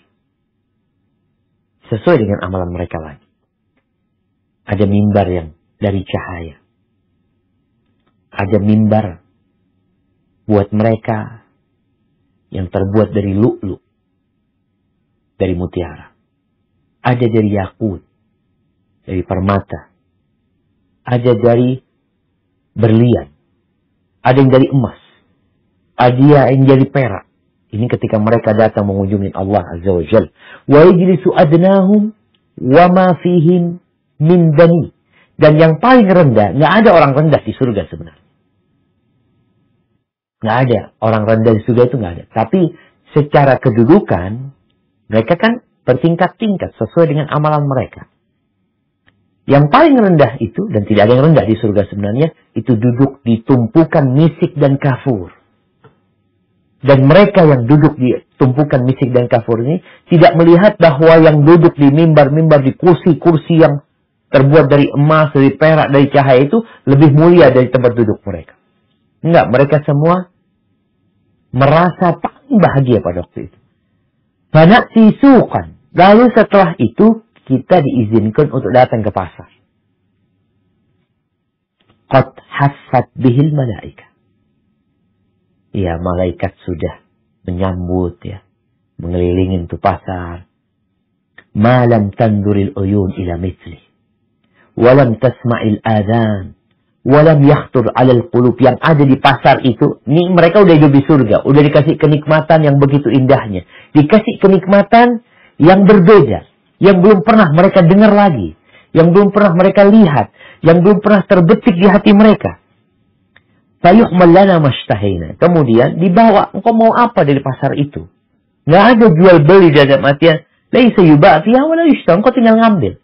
B: Sesuai dengan amalan mereka lagi. Ada mimbar yang dari cahaya. Ada mimbar buat mereka yang terbuat dari lu'lu', dari mutiara. Ada dari yakut. dari permata, ada dari berlian, ada yang dari emas, ada yang dari perak. Ini ketika mereka datang mengunjungi Allah Azza wa Jalla. Wa yajlisu adnahum wa ma fihim min bani. Dan yang paling rendah, nggak ada orang rendah di surga sebenarnya. Nggak ada orang rendah di surga, itu nggak ada. Tapi secara kedudukan, mereka kan bertingkat-tingkat sesuai dengan amalan mereka. Yang paling rendah itu, dan tidak ada yang rendah di surga sebenarnya, itu duduk di tumpukan misik dan kafur. Dan mereka yang duduk di tumpukan misik dan kafur ini tidak melihat bahwa yang duduk di mimbar-mimbar, di kursi-kursi yang terbuat dari emas, dari perak, dari cahaya itu lebih mulia dari tempat duduk mereka. Enggak, mereka semua merasa paling bahagia pada waktu itu. Banyak sisukan. Lalu setelah itu kita diizinkan untuk datang ke pasar. Qad haffat bihil malaika. Ya, malaikat sudah menyambut, ya, mengelilingi itu pasar. Malam tanduril uyun ila mithli. Walam tasma'il adhan. Walam yakhtur alal qulub. Yang ada di pasar itu, ini mereka udah hidup di surga. Udah dikasih kenikmatan yang begitu indahnya. Dikasih kenikmatan yang berbeda. Yang belum pernah mereka dengar lagi. Yang belum pernah mereka lihat. Yang belum pernah terbetik di hati mereka. Fayuhmal lana mashtahina. Kemudian dibawa, engkau mau apa dari pasar itu? Nggak ada jual beli dalam artian, laisa yuba fiha wala yushta, engkau tinggal ngambil.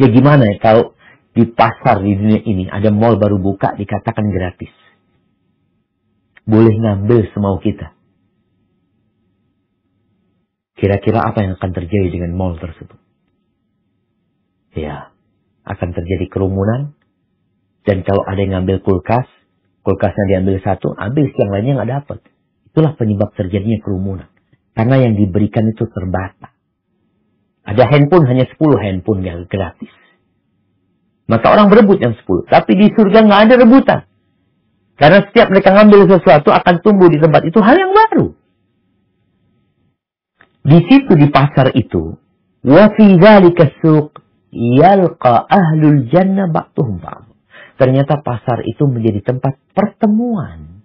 B: Ya gimana ya kalau di pasar di dunia ini ada mall baru buka dikatakan gratis. Boleh ngambil semau kita. Kira-kira apa yang akan terjadi dengan mall tersebut? Ya, akan terjadi kerumunan. Dan kalau ada yang ngambil kulkasnya diambil satu, habis yang lainnya nggak dapat. Itulah penyebab terjadinya kerumunan. Karena yang diberikan itu terbatas. Ada handphone, hanya 10 handphone yang gratis. Maka orang berebut yang 10. Tapi di surga nggak ada rebutan. Karena setiap mereka ngambil sesuatu akan tumbuh di tempat itu hal yang baru. Di situ di pasar itu, wa fi dzalika suq yalqa ahlul jannah ba'dhum ba'd. Ternyata pasar itu menjadi tempat pertemuan.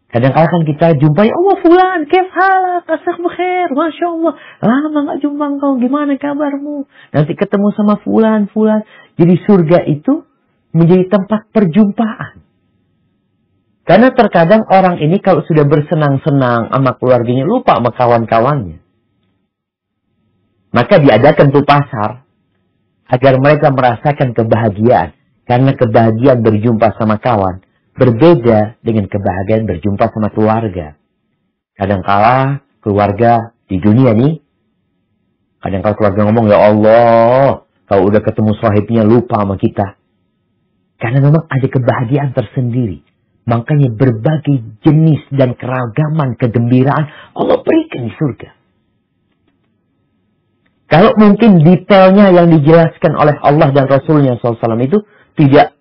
B: Kadang-kadang kan kita jumpai, Allah fulan, kef halak, asak bekhair, Masya Allah. Lama gak jumpa engkau, gimana kabarmu? Nanti ketemu sama fulan. Jadi surga itu menjadi tempat perjumpaan. Karena terkadang orang ini kalau sudah bersenang-senang sama keluarganya, lupa sama kawan-kawannya. Maka diadakan tuh pasar. Agar mereka merasakan kebahagiaan. Karena kebahagiaan berjumpa sama kawan. Berbeda dengan kebahagiaan berjumpa sama keluarga. Kadangkala keluarga di dunia nih. Kadangkala keluarga ngomong, ya Allah. Kalau udah ketemu sahibnya lupa sama kita. Karena memang ada kebahagiaan tersendiri. Makanya berbagai jenis dan keragaman kegembiraan Allah berikan di surga. Kalau mungkin detailnya yang dijelaskan oleh Allah dan Rasulnya SAW itu tidak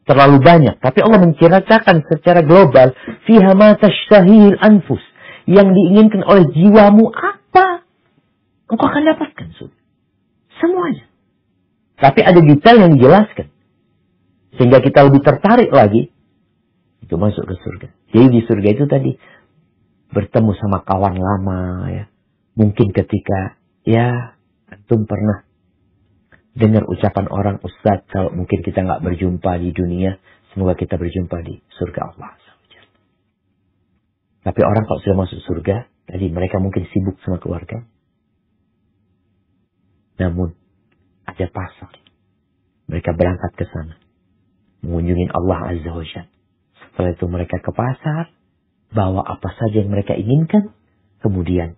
B: terlalu banyak. Tapi Allah menceritakan secara global. Fiha ma tashtahil anfus. Yang diinginkan oleh jiwamu apa? Engkau akan dapatkan. Semuanya. Tapi ada detail yang dijelaskan. Sehingga kita lebih tertarik lagi. Itu masuk ke surga. Jadi di surga itu tadi. Bertemu sama kawan lama. Ya. Mungkin ketika ya... Antum pernah dengar ucapan orang, Ustaz, kalau mungkin kita nggak berjumpa di dunia, semoga kita berjumpa di surga Allah. Tapi orang kalau sudah masuk surga, tadi mereka mungkin sibuk sama keluarga. Namun, ada pasar. Mereka berangkat ke sana. Mengunjungi Allah Azza wa Jalla. Setelah itu mereka ke pasar, bawa apa saja yang mereka inginkan. Kemudian,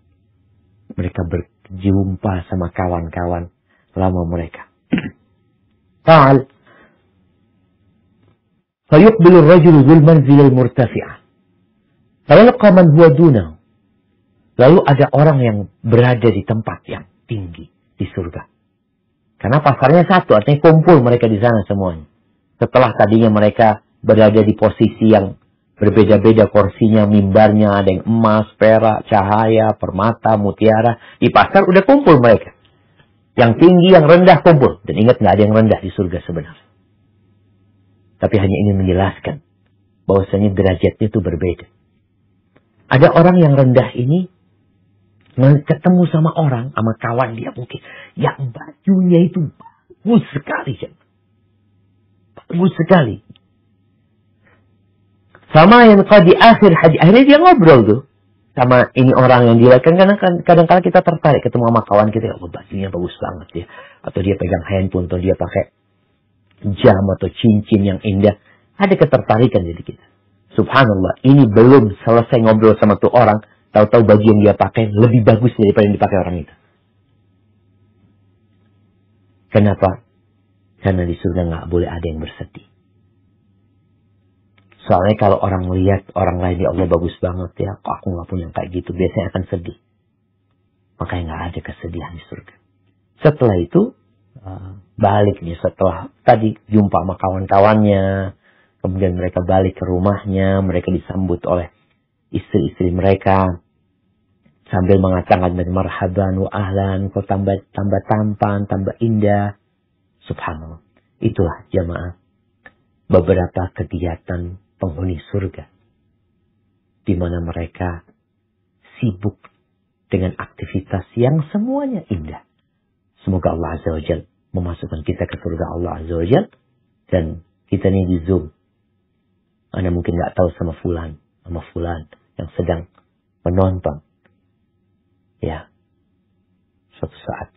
B: mereka berjumpa sama kawan-kawan lama mereka. Ta'al. Fayuqbilu ar-rajulu dzul manzil al-murtafi'ah. Fayalqa man huwa dunahu. Lalu ada orang yang berada di tempat yang tinggi di surga. Karena pasarnya satu, artinya kumpul mereka di sana semuanya. Setelah tadinya mereka berada di posisi yang berbeda-beda kursinya, mimbarnya, ada yang emas, perak, cahaya, permata, mutiara. Di pasar udah kumpul mereka. Yang tinggi, yang rendah kumpul. Dan ingat, nggak ada yang rendah di surga sebenarnya. Tapi hanya ingin menjelaskan bahwasanya derajatnya itu berbeda. Ada orang yang rendah ini ketemu sama orang, sama kawan dia mungkin, yang bajunya itu bagus sekali. Bagus sekali. Sama yang di akhir haji, akhirnya dia ngobrol tuh sama ini orang yang dia kan kadang-kadang kita tertarik ketemu sama kawan kita, oh bajunya bagus banget ya, atau dia pegang handphone, atau dia pakai jam atau cincin yang indah, ada ketertarikan jadi kita. Subhanallah, ini belum selesai ngobrol sama tuh orang, tahu-tahu baju yang dia pakai lebih bagus daripada yang dipakai orang itu. Kenapa? Karena di surga nggak boleh ada yang bersedih. Soalnya kalau orang melihat orang lain, ya Allah bagus banget ya, kok aku nggak punya kayak gitu, biasanya akan sedih. Makanya nggak ada kesedihan di surga. Setelah itu balik nih, setelah tadi jumpa sama kawan-kawannya, kemudian mereka balik ke rumahnya, mereka disambut oleh istri-istri mereka sambil mengatakan marhaban wa ahlan, kau tambah tampan, tambah indah. Subhanallah. Itulah jamaah beberapa kegiatan penghuni surga di mana mereka sibuk dengan aktivitas yang semuanya indah. Semoga Allah Azza wa Jalla memasukkan kita ke surga Allah Azza wa Jalla. Dan kita ini di Zoom. Anda mungkin nggak tahu sama fulan yang sedang menonton. Ya, suatu saat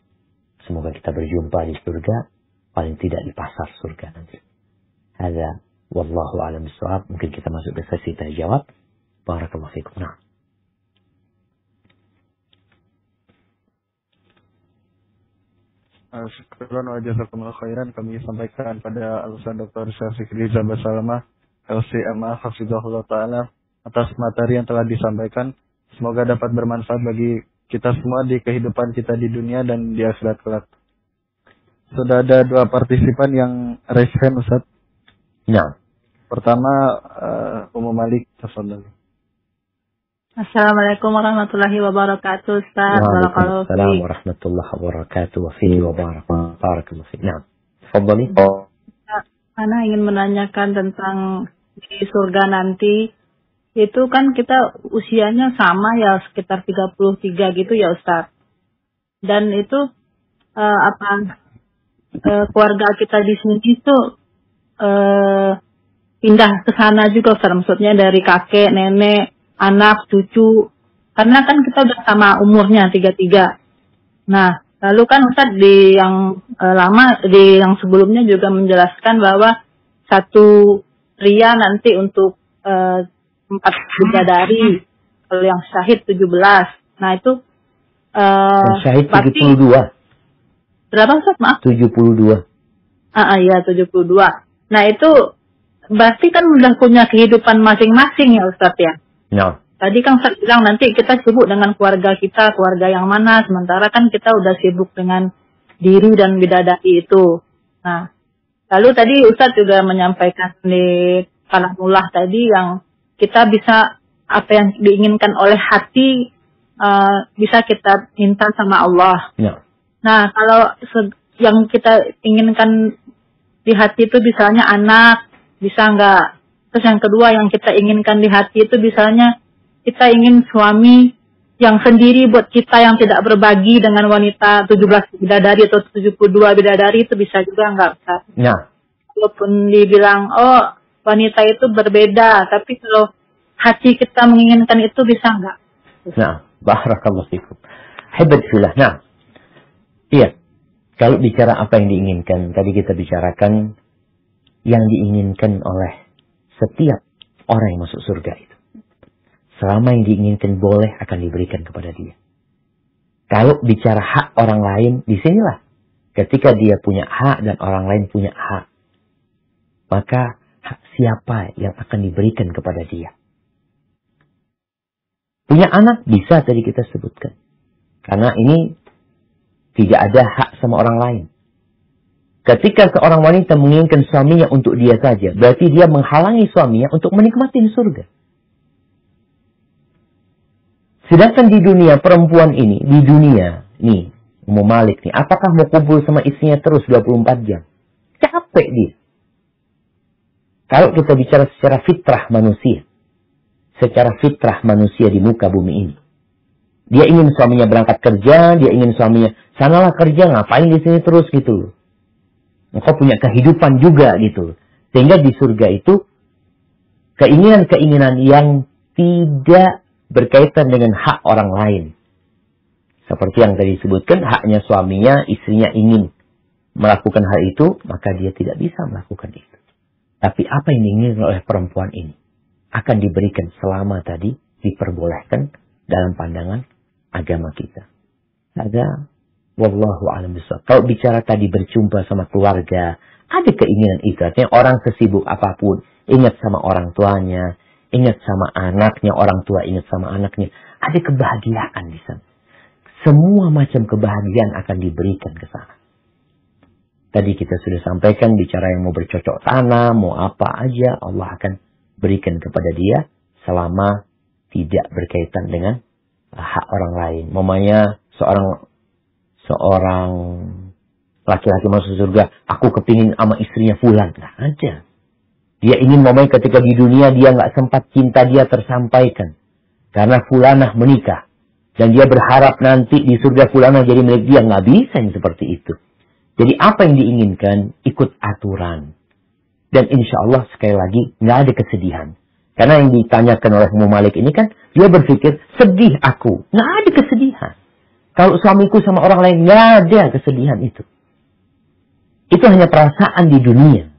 B: semoga kita berjumpa di surga, paling tidak di pasar surga nanti. Ada wallahu a'lam bishawab. Mungkin kita masuk ke sesi tanya jawab. Barakallahu fikum. Nah.
A: Syukran wa jazakumullah khairan kami sampaikan pada Al-Ustaz Dr. Syafiq Rizal Basalamah LCMA Hafizahullah Ta'ala atas materi yang telah disampaikan. Semoga dapat bermanfaat bagi kita semua di kehidupan kita di dunia dan di akhirat kelak. Sudah ada 2 partisipan yang raise hand, Ustaz.
B: Ya.
A: Pertama Ummu Malik, tafadhal.
C: Assalamualaikum warahmatullahi wabarakatuh, Ustaz.
B: Waalaikumsalam warahmatullahi wabarakatuh. Wa fihi wa barakallahu fiik. Nah, tafadhali.
C: Ana ingin menanyakan tentang di surga nanti. Itu kan kita usianya sama ya, sekitar 33 gitu ya, Ustaz. Dan itu keluarga kita di sini itu pindah ke sana juga, Ustaz. Maksudnya dari kakek, nenek, anak, cucu. Karena kan kita udah sama umurnya 33. Nah, lalu kan Ustaz di yang yang sebelumnya juga menjelaskan bahwa 1 pria nanti untuk 4 bidadari. Kalau yang syahid 17. Nah, itu
B: yang syahid 72.
C: Berapa, Ustaz? Maaf.
B: 72.
C: Iya, 72. Nah, itu berarti kan udah punya kehidupan masing-masing ya, Ustaz ya?
B: No.
C: Tadi kan Ustaz bilang nanti kita sibuk dengan keluarga kita, keluarga yang mana, sementara kan kita udah sibuk dengan diri dan bidadari itu. Nah, lalu tadi Ustaz juga menyampaikan di kalamullah tadi yang kita bisa, apa yang diinginkan oleh hati, bisa kita minta sama Allah.
B: No.
C: Nah, kalau yang kita inginkan di hati itu misalnya anak, bisa nggak? Terus yang kedua yang kita inginkan di hati itu misalnya kita ingin suami yang sendiri buat kita, yang tidak berbagi dengan wanita 17 bidadari atau 72 bidadari, itu bisa juga nggak, Ustaz?
B: Nah.
C: Walaupun dibilang, oh wanita itu berbeda, tapi kalau hati kita menginginkan itu bisa nggak?
B: Nah, barakallahu fikum. Hebat fillah. Nah, iya. Kalau bicara apa yang diinginkan, tadi kita bicarakan yang diinginkan oleh setiap orang yang masuk surga itu. Selama yang diinginkan boleh akan diberikan kepada dia. Kalau bicara hak orang lain, disinilah. Ketika dia punya hak dan orang lain punya hak. Maka hak siapa yang akan diberikan kepada dia. Punya anak bisa tadi kita sebutkan. Karena ini tidak ada hak sama orang lain. Ketika seorang wanita menginginkan suaminya untuk dia saja, berarti dia menghalangi suaminya untuk menikmati surga. Sedangkan di dunia perempuan ini, Ummu Malik nih, apakah mau kumpul sama istrinya terus 24 jam? Capek dia. Kalau kita bicara secara fitrah manusia di muka bumi ini. Dia ingin suaminya berangkat kerja, dia ingin suaminya, sanalah kerja, ngapain di sini terus gitu loh. Engkau punya kehidupan juga gitu loh. Sehingga di surga itu, keinginan-keinginan yang tidak berkaitan dengan hak orang lain. Seperti yang tadi disebutkan, haknya suaminya, istrinya ingin melakukan hal itu, maka dia tidak bisa melakukan itu. Tapi apa yang diinginkan oleh perempuan ini akan diberikan selama tadi diperbolehkan dalam pandangan agama kita. Ada wallahu a'lam bishawab. Kalau bicara tadi berjumpa sama keluarga, ada keinginan itu. Artinya orang sesibuk apapun, ingat sama orang tuanya, ingat sama anaknya, orang tua ingat sama anaknya. Ada kebahagiaan di sana. Semua macam kebahagiaan akan diberikan ke sana. Tadi kita sudah sampaikan, bicara yang mau bercocok tanam, mau apa aja, Allah akan berikan kepada dia selama tidak berkaitan dengan hak orang lain. Mamanya seorang laki-laki masuk surga, aku kepingin sama istrinya fulan. Nggak ada. Dia ingin mamanya ketika di dunia dia nggak sempat cinta dia tersampaikan. Karena fulanah menikah. Dan dia berharap nanti di surga fulanah jadi milik dia. Nggak bisa yang seperti itu. Jadi apa yang diinginkan? Ikut aturan. Dan insya Allah sekali lagi nggak ada kesedihan. Karena yang ditanyakan oleh Ummu Malik ini kan, dia berpikir, sedih aku. Nggak ada kesedihan. Kalau suamiku sama orang lain, nggak ada kesedihan itu. Itu hanya perasaan di dunia.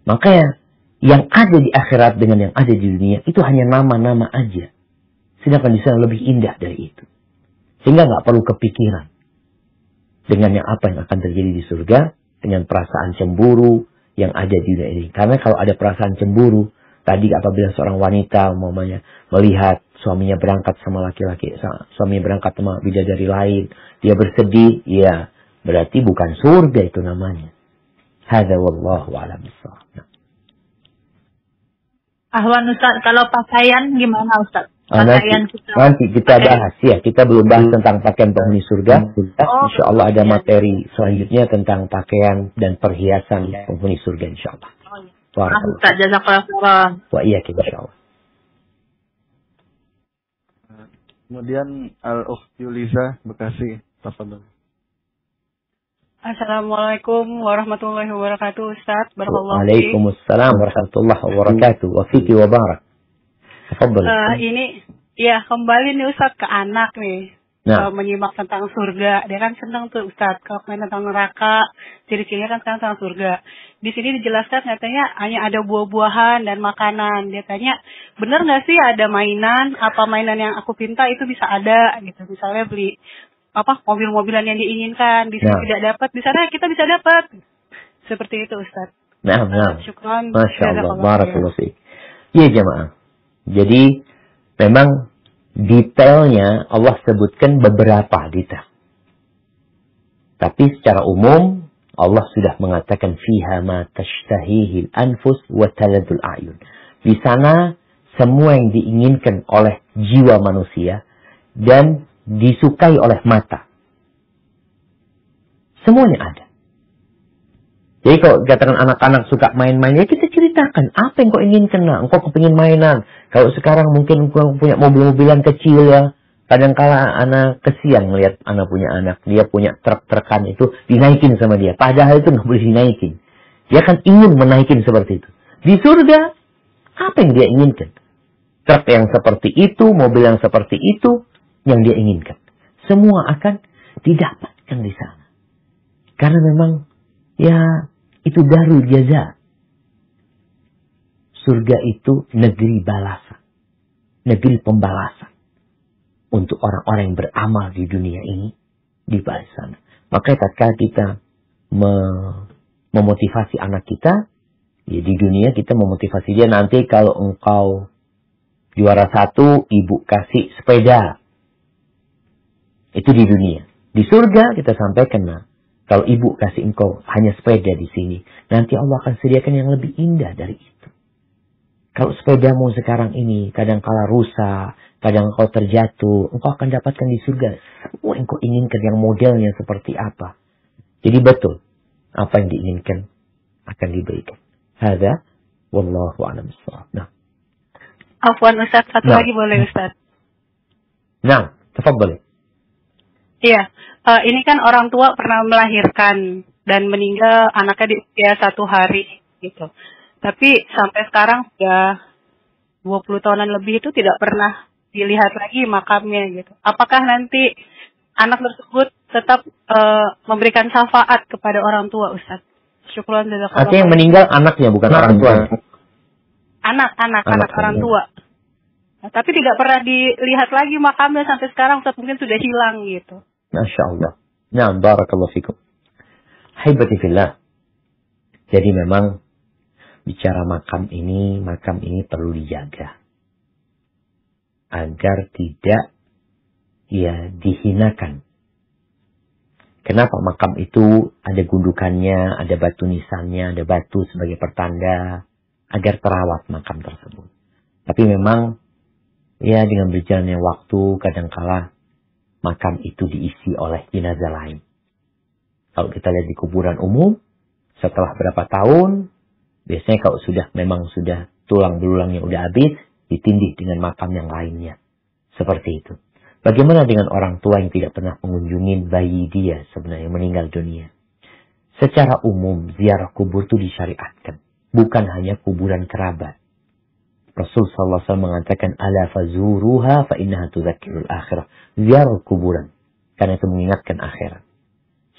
B: Makanya, yang ada di akhirat dengan yang ada di dunia, itu hanya nama-nama aja. Sedangkan di sana lebih indah dari itu. Sehingga nggak perlu kepikiran. Dengan yang apa yang akan terjadi di surga, dengan perasaan cemburu yang ada di dunia ini. Karena kalau ada perasaan cemburu, tadi apabila seorang wanita umpamanya melihat suaminya berangkat sama laki-laki, suaminya berangkat sama bidadari lain, dia bersedih, ya berarti bukan surga itu namanya. Hadza wallahu a'lam bishawab.
C: Ahwan Ustaz, kalau pakaian gimana Ustaz? Pakaian
B: nanti kita bahas ya. Kita belum bahas tentang pakaian penghuni surga. Insya Allah ada materi selanjutnya tentang pakaian dan perhiasan penghuni surga insya Allah.
C: Ustaz, jazakallahu khairan.
B: Wa iyyakum insyaallah.
A: Kemudian Al-Ukht Yuliza Bekasi, tafadhol.
D: Assalamualaikum warahmatullahi wabarakatuh, Ustaz. Barakallahu fiik.
B: Waalaikumsalam warahmatullahi wabarakatuh. Wa fiki wa barak. Tafadhol.
D: Ini ya kembali nih Ustaz ke anak nih. Menyimak tentang surga. Dia kan senang tuh Ustaz kalau main tentang neraka, ciri-cirinya kan sekarang tentang surga. Di sini dijelaskan katanya hanya ada buah-buahan dan makanan. Dia tanya, benar nggak sih ada mainan? Apa mainan yang aku pinta itu bisa ada gitu. Misalnya beli mobil-mobilan yang diinginkan, di sini tidak dapat, di sana kita bisa dapat. Seperti itu Ustaz.
B: Nah.
D: Syukran.
B: Masya Allah. Barakallahu fiik. Iya jemaah. Jadi memang detailnya Allah sebutkan beberapa detail. Tapi secara umum Allah sudah mengatakan fiha ma tashtahihi al-anfus wa taladul a'yun. Di sana semua yang diinginkan oleh jiwa manusia dan disukai oleh mata. Semuanya ada. Jadi kalau katakan anak-anak suka main-main, ya kita ceritakan apa yang kau inginkan. Nah, engkau kepingin mainan. Kalau sekarang mungkin engkau punya mobil-mobilan kecil ya. Kadangkala anak kesian melihat anak punya anak. Dia punya truk-trukan itu dinaikin sama dia. Padahal itu nggak boleh dinaikin. Dia kan ingin menaikin seperti itu. Di surga, apa yang dia inginkan? Truk yang seperti itu, mobil yang seperti itu, yang dia inginkan. Semua akan didapatkan di sana. Karena memang, ya, itu darul jaza. Surga itu negeri balasan. Negeri pembalasan. Untuk orang-orang yang beramal di dunia ini. Di balik sana. Maka tatkala kita memotivasi anak kita. Ya di dunia kita memotivasi dia. Nanti kalau engkau juara 1, ibu kasih sepeda. Itu di dunia. Di surga kita sampaikan, nah. Kalau ibu kasih engkau hanya sepeda di sini, nanti Allah akan sediakan yang lebih indah dari itu. Kalau sepedamu sekarang ini kadang kala rusak, kadang engkau terjatuh, engkau akan dapatkan di surga semua semua engkau inginkan yang modelnya seperti apa. Jadi betul, apa yang diinginkan akan diberikan. Hadza wallahu a'lam bissawab. Nah.
D: Afwan Ustaz, satu lagi boleh Ustaz?
B: Nah, tafadhali.
D: Iya, ini kan orang tua pernah melahirkan dan meninggal anaknya di usia 1 hari gitu. Tapi sampai sekarang sudah 20 tahunan lebih itu tidak pernah dilihat lagi makamnya gitu. Apakah nanti anak tersebut tetap memberikan syafaat kepada orang tua, Ustaz? Syukran jazakallahu.
B: Artinya yang meninggal anaknya bukan orang tua.
D: Anak orang tua. Nah, tapi tidak pernah dilihat lagi makamnya sampai sekarang, Ustaz, mungkin sudah hilang gitu.
B: Masya Allah. Nah, barakallahu fikum. Haibati fillah. Jadi memang bicara makam ini perlu dijaga. Agar tidak dihinakan. Kenapa makam itu ada gundukannya, ada batu nisannya, ada batu sebagai pertanda agar terawat makam tersebut. Tapi memang dengan berjalannya waktu kadangkala makam itu diisi oleh jenazah lain. Kalau kita lihat di kuburan umum, setelah berapa tahun, biasanya kalau memang sudah tulang belulangnya udah habis, ditindih dengan makam yang lainnya. Seperti itu. Bagaimana dengan orang tua yang tidak pernah mengunjungi bayi dia sebenarnya meninggal dunia? Secara umum, ziarah kubur itu disyariatkan. Bukan hanya kuburan kerabat. Rasul SAW mengatakan, ala fazuruha fa innaha tudzakirul akhirah. Ziarah kuburan. Karena itu mengingatkan akhirat.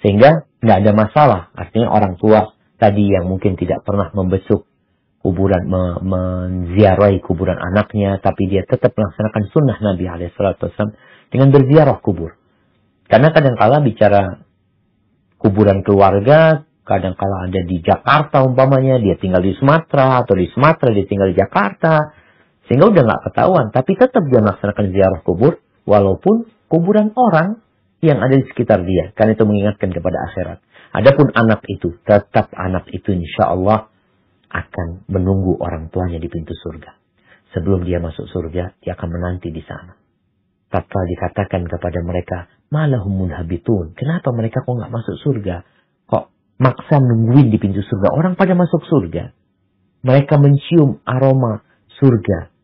B: Sehingga nggak ada masalah. Artinya orang tua tadi yang mungkin tidak pernah membesuk kuburan, menziarahi kuburan anaknya, tapi dia tetap melaksanakan sunnah Nabi SAW dengan berziarah kubur. Karena kadang-kala bicara kuburan keluarga, kadang-kala ada di Jakarta umpamanya, dia tinggal di Sumatera, atau di Sumatera dia tinggal di Jakarta, sehingga udah nggak ketahuan, tapi tetap dia melaksanakan ziarah kubur, walaupun kuburan orang yang ada di sekitar dia, karena itu mengingatkan kepada akhirat. Adapun anak itu, tetap anak itu insya Allah akan menunggu orang tuanya di pintu surga. Sebelum dia masuk surga, dia akan menanti di sana. Tatkala dikatakan kepada mereka, malahum munhabitun, kenapa mereka kok nggak masuk surga? Kok maksa nungguin di pintu surga? Orang pada masuk surga. Mereka mencium aroma surga,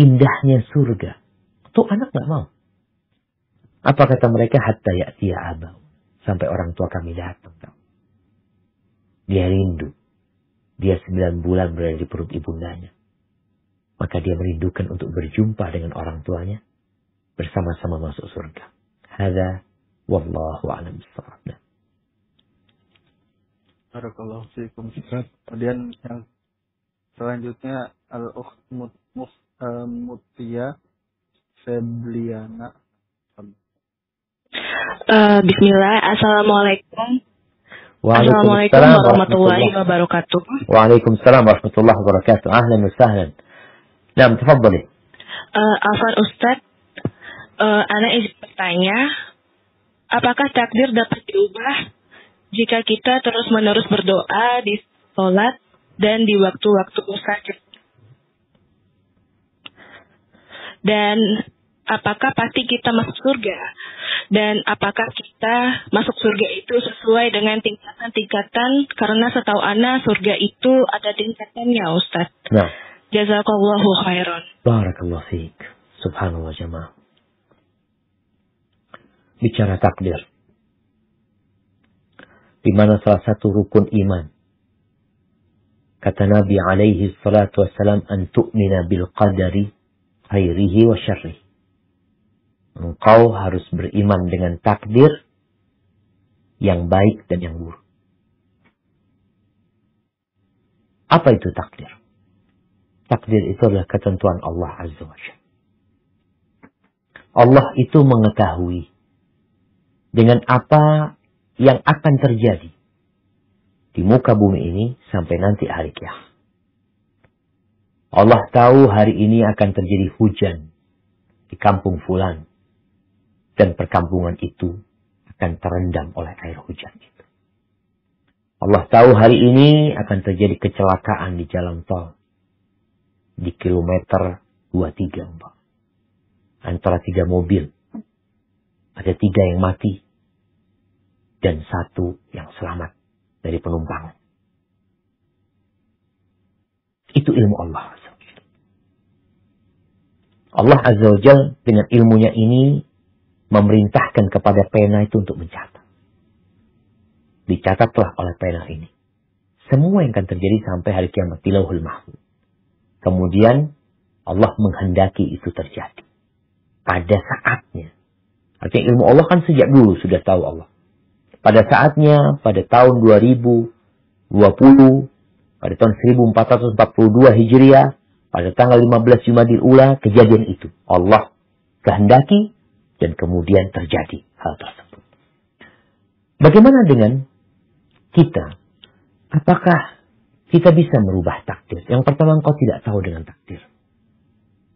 B: indahnya surga. Tuh anak nggak mau. Apa kata mereka? Hatta ya'tiya abau. Sampai orang tua kami datang. Dia rindu. Dia 9 bulan berada di perut ibundanya. Maka dia merindukan untuk berjumpa dengan orang tuanya. Bersama-sama masuk surga. Hadza wallahu a'lam bissawab.
A: Barakallahu fiikum. Kemudian yang selanjutnya Al-Ukht Mutia Febliana.
E: Bismillah. Assalamualaikum. Assalamualaikum warahmatullahi wabarakatuh.
B: Waalaikumsalam warahmatullahi wabarakatuh. Ahlan wa sahlan. Naam, tafadhali.
E: Afwan Ustaz, ana izin bertanya, apakah takdir dapat diubah jika kita terus-menerus berdoa di sholat dan di waktu-waktu sajud? Dan apakah pasti kita masuk surga? Dan apakah kita masuk surga itu sesuai dengan tingkatan-tingkatan? Karena setahu ana surga itu ada tingkatannya, Ustaz.
B: Nah.
E: Jazakallahu khairan.
B: Barakallahu fiik. Subhanallah jamaah. Bicara takdir. Di mana salah satu rukun iman. Kata Nabi alaihi salatu wassalam, an tu'mina bil qadari khairihi wa syarrihi. Engkau harus beriman dengan takdir yang baik dan yang buruk. Apa itu takdir? Takdir itu adalah ketentuan Allah Azza wa Jalla. Allah itu mengetahui dengan apa yang akan terjadi di muka bumi ini sampai nanti hari kiamat. Allah tahu hari ini akan terjadi hujan di kampung fulan. Dan perkampungan itu akan terendam oleh air hujan itu. Allah tahu hari ini akan terjadi kecelakaan di jalan tol. Di kilometer 23. Antara 3 mobil. Ada 3 yang mati. Dan 1 yang selamat dari penumpang. Itu ilmu Allah. Allah Azza wa Jalla dengan ilmunya ini memerintahkan kepada pena itu untuk mencatat. Dicatatlah oleh pena ini semua yang akan terjadi sampai hari kiamat di Lauhul Mahfuz. Kemudian Allah menghendaki itu terjadi pada saatnya. Artinya ilmu Allah kan sejak dulu sudah tahu Allah. Pada saatnya, pada tahun 2020, pada tahun 1442 Hijriah, pada tanggal 15 Jumadil Ula, kejadian itu. Allah kehendaki dan kemudian terjadi hal tersebut. Bagaimana dengan kita? Apakah kita bisa merubah takdir? Yang pertama, engkau tidak tahu dengan takdir.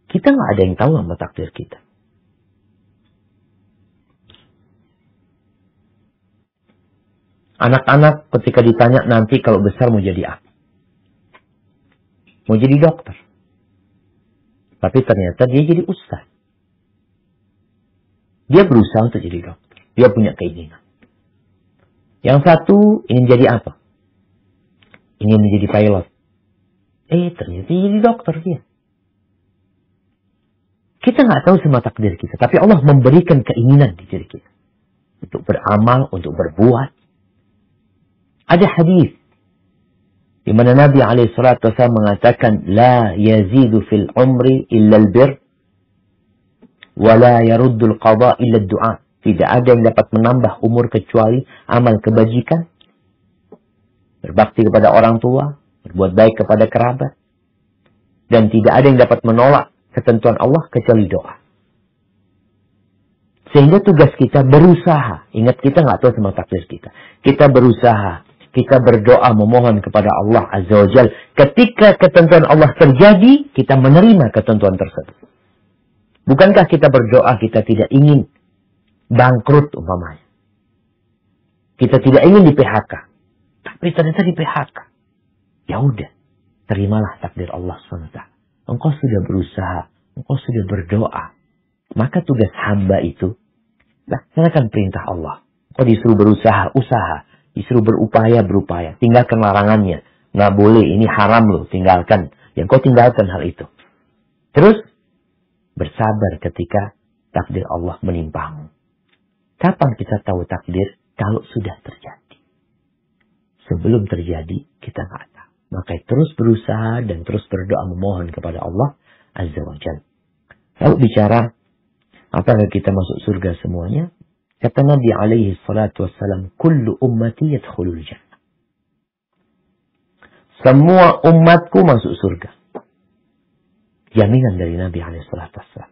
B: Kita nggak ada yang tahu sama takdir kita. Anak-anak ketika ditanya nanti kalau besar mau jadi apa? Mau jadi dokter. Tapi ternyata dia jadi ustaz. Dia berusaha untuk jadi dokter. Dia punya keinginan. Yang satu ingin jadi apa? Ingin menjadi pilot. Ternyata jadi dokter dia. Kita nggak tahu semua takdir kita. Tapi Allah memberikan keinginan di diri kita. Untuk beramal, untuk berbuat. Ada hadis di mana Nabi alaihissalatu wasallam mengatakan la yazidu fil umri illa al-bir wa la yaruddu al-qada illa ad-du'a. Tidak ada yang dapat menambah umur kecuali amal kebajikan, berbakti kepada orang tua, berbuat baik kepada kerabat, dan tidak ada yang dapat menolak ketentuan Allah kecuali doa. Sehingga tugas kita berusaha. Ingat, kita nggak tahu semua takdir kita. Kita berusaha. Kita berdoa memohon kepada Allah Azza wa Jalla. Ketika ketentuan Allah terjadi, kita menerima ketentuan tersebut. Bukankah kita berdoa, kita tidak ingin bangkrut umpamanya. Kita tidak ingin di PHK. Tapi ternyata di PHK. Ya udah, terimalah takdir Allah SWT. Engkau sudah berusaha, engkau sudah berdoa. Maka tugas hamba itu, laksanakan perintah Allah. Engkau disuruh berusaha, usaha. Disuruh berupaya. Tinggalkan larangannya. Nggak boleh, ini haram loh, tinggalkan. Yang kau tinggalkan hal itu. Terus, bersabar ketika takdir Allah menimpamu. Kapan kita tahu takdir? Kalau sudah terjadi. Sebelum terjadi, kita nggak tahu. Maka terus berusaha dan terus berdoa memohon kepada Allah Azza wa Jalla. Lalu bicara, apakah kita masuk surga semuanya? Kata Nabi alaihi salatu wassalam, kullu ummati yadkhulul jannah. Semua umatku masuk surga. Jaminan dari Nabi alaihi salatu wassalam.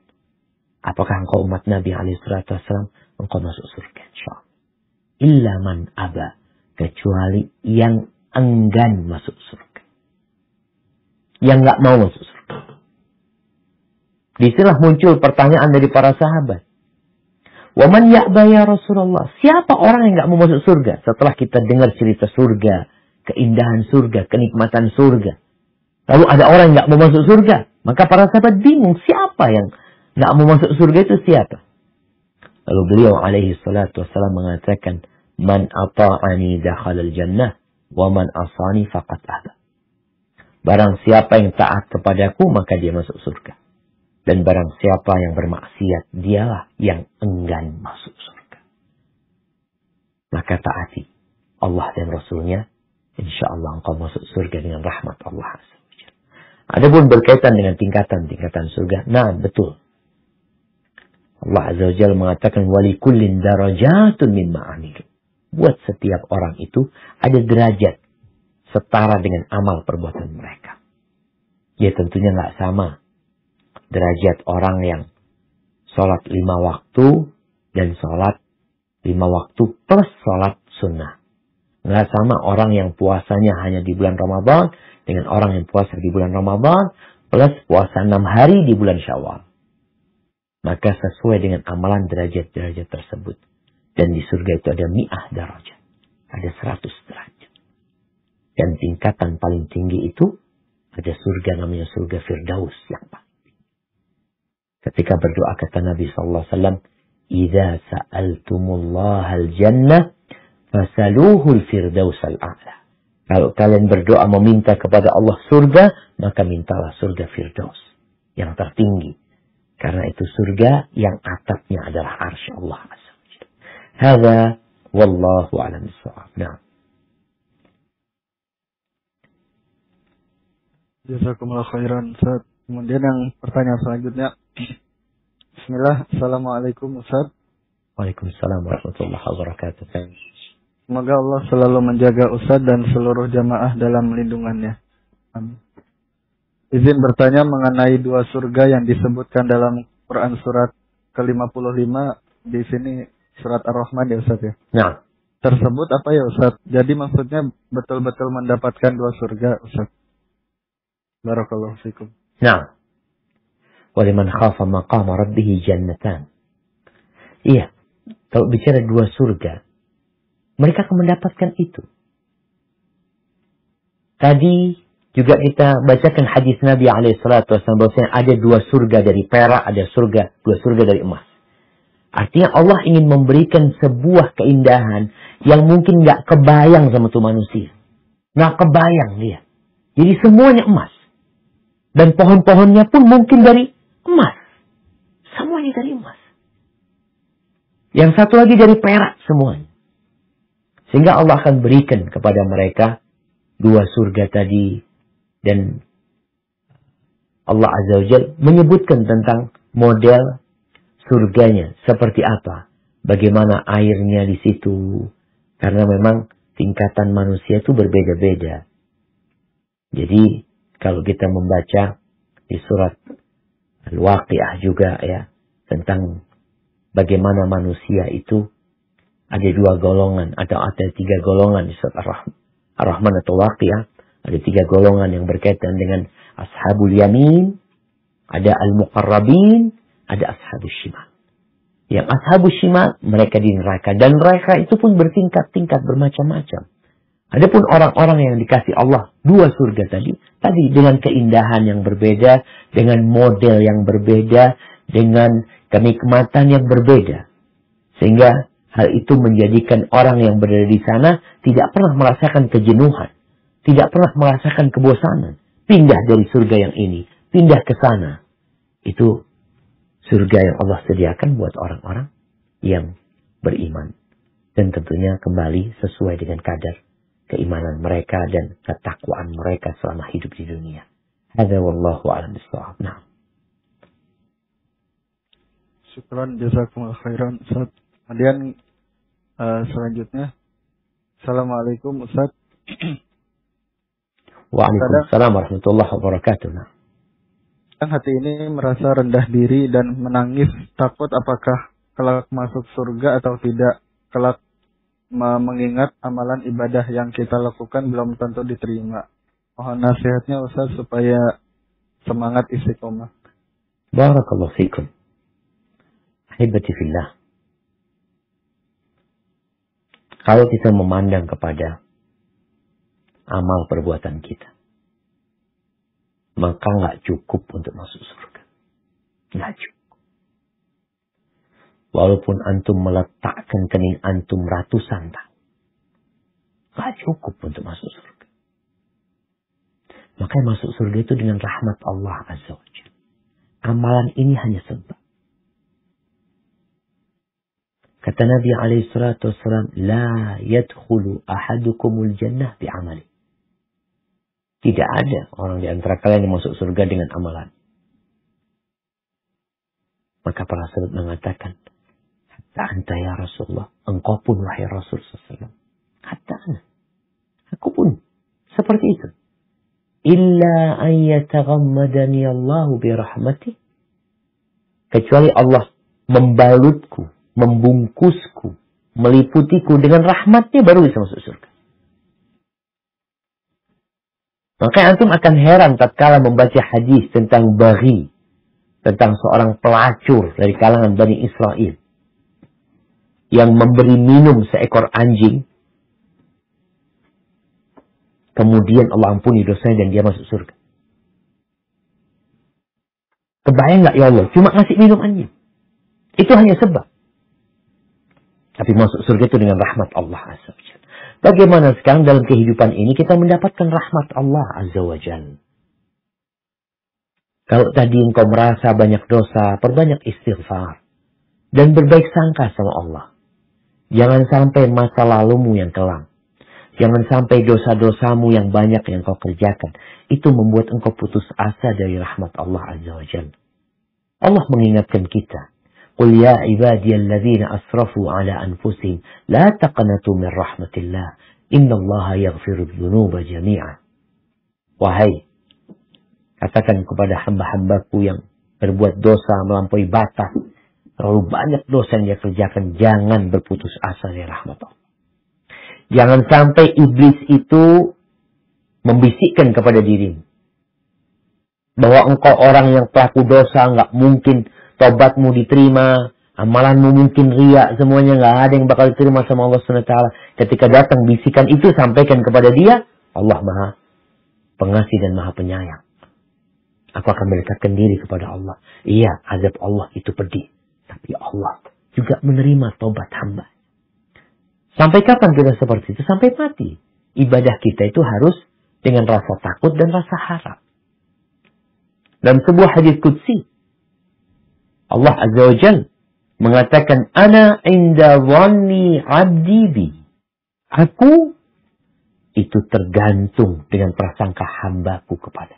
B: Apakah engkau umat Nabi alaihi salatu wassalam? Engkau masuk surga, insyaallah. Illa man aba. Kecuali yang enggan masuk surga. Yang enggak mau masuk surga. Disinilah muncul pertanyaan dari para sahabat. Wa man ya'ba ya Rasulullah? Siapa orang yang enggak mau masuk surga? Setelah kita dengar cerita surga, keindahan surga, kenikmatan surga. Lalu ada orang yang enggak mau masuk surga. Maka para sahabat bingung, siapa yang enggak mau masuk surga itu siapa? Lalu beliau alaihi salatu wassalam mengatakan, man ata'ani dakhalal jannah, wa man asani faqad aba. Barang siapa yang taat kepadaku, maka dia masuk surga. Dan barang siapa yang bermaksiat, dialah yang enggan masuk surga. Maka taati Allah dan Rasulnya, insya Allah engkau masuk surga dengan rahmat Allah. Adapun berkaitan dengan tingkatan-tingkatan surga, nah betul. Allah Azza wa Jalla mengatakan, walikullin darajatun mimma amilu. Buat setiap orang itu ada derajat setara dengan amal perbuatan mereka. Ya tentunya nggak sama. Derajat orang yang sholat 5 waktu dan sholat 5 waktu plus sholat sunnah. Nggak sama orang yang puasanya hanya di bulan Ramadan dengan orang yang puasa di bulan Ramadan plus puasa 6 hari di bulan Syawal. Maka sesuai dengan amalan derajat-derajat tersebut. Dan di surga itu ada 100 derajat. Ada 100 derajat. Dan tingkatan paling tinggi itu ada surga namanya surga Firdaus yang paling. Ketika berdoa kata Nabi SAW, idza sa'altumullaha al-jannah fasaluhul firdausal a'la. Kalau kalian berdoa meminta kepada Allah surga, maka mintalah surga Firdaus yang tertinggi. Karena itu surga yang atapnya adalah arsy Allah Azza wa Jalla. Hadza wallahu a'lam bissawab. Nah.
A: Jazakumullah khairan, Ustaz. Kemudian yang pertanyaan selanjutnya. Bismillah. Assalamualaikum, Ustaz.
B: Waalaikumsalam warahmatullahi wabarakatuh.
A: Semoga Allah selalu menjaga Ustaz dan seluruh jamaah dalam lindungannya. Amin. Izin bertanya mengenai dua surga yang disebutkan dalam Quran surat ke-55. Di sini surat Ar-Rahman ya Ustaz ya.
B: Nah.
A: Tersebut apa ya Ustaz? Jadi maksudnya betul-betul mendapatkan dua surga Ustaz. Barakallahu fikum.
B: Nah. Waliman khafa maqama rabbih jannatan. Iya. Kalau bicara dua surga, mereka akan mendapatkan itu. Tadi juga kita bacakan hadis Nabi SAW bahwasanya ada dua surga dari perak, ada dua surga dari emas. Artinya Allah ingin memberikan sebuah keindahan yang mungkin nggak kebayang sama tuh manusia. Nggak kebayang dia. Jadi semuanya emas. Dan pohon-pohonnya pun mungkin dari emas. Semuanya dari emas. Yang satu lagi dari perak semuanya. Sehingga Allah akan berikan kepada mereka dua surga tadi. Dan Allah Azza wa Jalla menyebutkan tentang model surganya. Seperti apa. Bagaimana airnya di situ. Karena memang tingkatan manusia itu berbeda-beda. Jadi kalau kita membaca di surat Al-Waqi'ah juga ya. Tentang bagaimana manusia itu ada dua golongan, ada tiga golongan di surat Ar-Rahman atau Waqi'ah. Ada tiga golongan yang berkaitan dengan Ashabul Yamin, ada Al-Muqarrabin, ada Ashabul Shimal. Yang Ashabul Shimal, mereka di neraka. Dan neraka itu pun bertingkat-tingkat, bermacam-macam. Adapun orang-orang yang dikasih Allah dua surga tadi dengan keindahan yang berbeda, dengan model yang berbeda, dengan kenikmatan yang berbeda. Sehingga hal itu menjadikan orang yang berada di sana tidak pernah merasakan kejenuhan. Tidak pernah merasakan kebosanan. Pindah dari surga yang ini. Pindah ke sana. Itu surga yang Allah sediakan buat orang-orang yang beriman. Dan tentunya kembali sesuai dengan kadar keimanan mereka dan ketakwaan mereka selama hidup di dunia. Hadza wallahu a'lam bissawab. Nah.
A: Syukran jazakumullah khairan Ustaz. Kemudian selanjutnya, Assalamualaikum Ustaz.
B: Waalaikumsalam warahmatullahi wabarakatuh. Nah.
A: Hati ini merasa rendah diri dan menangis, takut apakah kelak masuk surga atau tidak. Kelak mengingat amalan ibadah yang kita lakukan belum tentu diterima. Mohon nasihatnya Ustaz supaya semangat istiqomah.
B: Barakallahu fikum. Ahibati fillah. Kalau kita memandang kepada amal perbuatan kita, maka nggak cukup untuk masuk surga. Nggak cukup. Walaupun antum meletakkan kening antum ratusan tahun, nggak cukup untuk masuk surga. Makanya masuk surga itu dengan rahmat Allah Azza wa Jalla. Amalan ini hanya sebab. Kata Nabi SAW, La yadkhulu ahadukumul jannah bi'amali. Tidak ada orang di antara kalian yang masuk surga dengan amalan. Maka para sahabat mengatakan, Hatta anta ya Rasulullah, engkau pun wahai Rasul SAW. Hatta ana. Aku pun seperti itu. Illa an yataghammadani Allahu birahmatih. Kecuali Allah membalutku, membungkusku, meliputiku dengan rahmatnya baru bisa masuk surga. Maka antum akan heran tatkala membaca hadis tentang baghi, tentang seorang pelacur dari kalangan Bani Israel yang memberi minum seekor anjing, kemudian Allah ampuni dosanya dan dia masuk surga. Kebayang nggak ya Allah? Cuma ngasih minum anjing. Itu hanya sebab. Tapi masuk surga itu dengan rahmat Allah Azza wa Jalla. Bagaimana sekarang dalam kehidupan ini kita mendapatkan rahmat Allah Azza wa Jalla? Kalau tadi engkau merasa banyak dosa, perbanyak istighfar. Dan berbaik sangka sama Allah. Jangan sampai masa lalumu yang kelam. Jangan sampai dosa-dosamu yang banyak yang kau kerjakan. Itu membuat engkau putus asa dari rahmat Allah Azza wa Jalla. Allah mengingatkan kita. Qul ya ibadiyalladzina asrafu ala anfusihim. La taqnatu min rahmatillah. Inna allaha yaghfiru dhunuba jami'an. Wahai, katakan kepada hamba-hambaku yang berbuat dosa melampaui batas. Terlalu banyak dosa yang dia kerjakan. Jangan berputus asa dari rahmat Allah. Jangan sampai iblis itu membisikkan kepada dirimu. Bahwa engkau orang yang pelaku dosa, nggak mungkin tobatmu diterima. Amalanmu mungkin riya, semuanya nggak ada yang bakal diterima sama Allah SWT. Ketika datang bisikan itu, sampaikan kepada dia. Allah Maha Pengasih dan Maha Penyayang. Aku akan mendekatkan diri kepada Allah. Iya, azab Allah itu pedih. Tapi Allah juga menerima tobat hamba. Sampai kapan kita seperti itu? Sampai mati. Ibadah kita itu harus dengan rasa takut dan rasa harap. Dalam sebuah hadis qudsi, Allah Azza wa Jalla mengatakan, Ana inda dhanni abdi bi. Aku itu tergantung dengan prasangka hambaku kepada.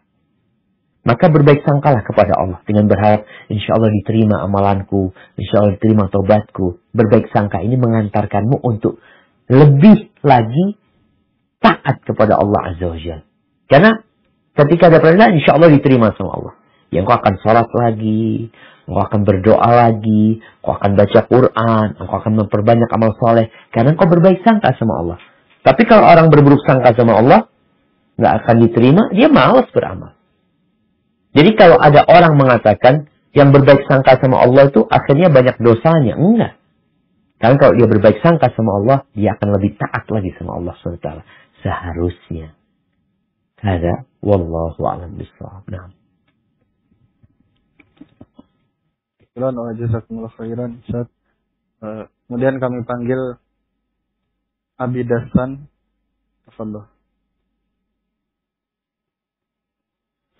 B: Maka berbaik sangkalah kepada Allah dengan berharap insya Allah diterima amalanku, insya Allah diterima tobatku. Berbaik sangka ini mengantarkanmu untuk lebih lagi taat kepada Allah Azza wa Jalla. Karena ketika ada perintah insya Allah diterima sama Allah. Yang kau akan sholat lagi, engkau akan berdoa lagi, engkau akan baca Quran, engkau akan memperbanyak amal soleh. Karena engkau berbaik sangka sama Allah. Tapi kalau orang berburuk sangka sama Allah, nggak akan diterima, dia malas beramal. Jadi kalau ada orang mengatakan yang berbaik sangka sama Allah itu akhirnya banyak dosanya. Enggak. Karena kalau dia berbaik sangka sama Allah, dia akan lebih taat lagi sama Allah SWT. Seharusnya. Hada wallahu a'lam bishawab. Nah.
A: Jazakumullah khairan, Ustaz. Kemudian kami panggil Abi Dasan. Tafadhol.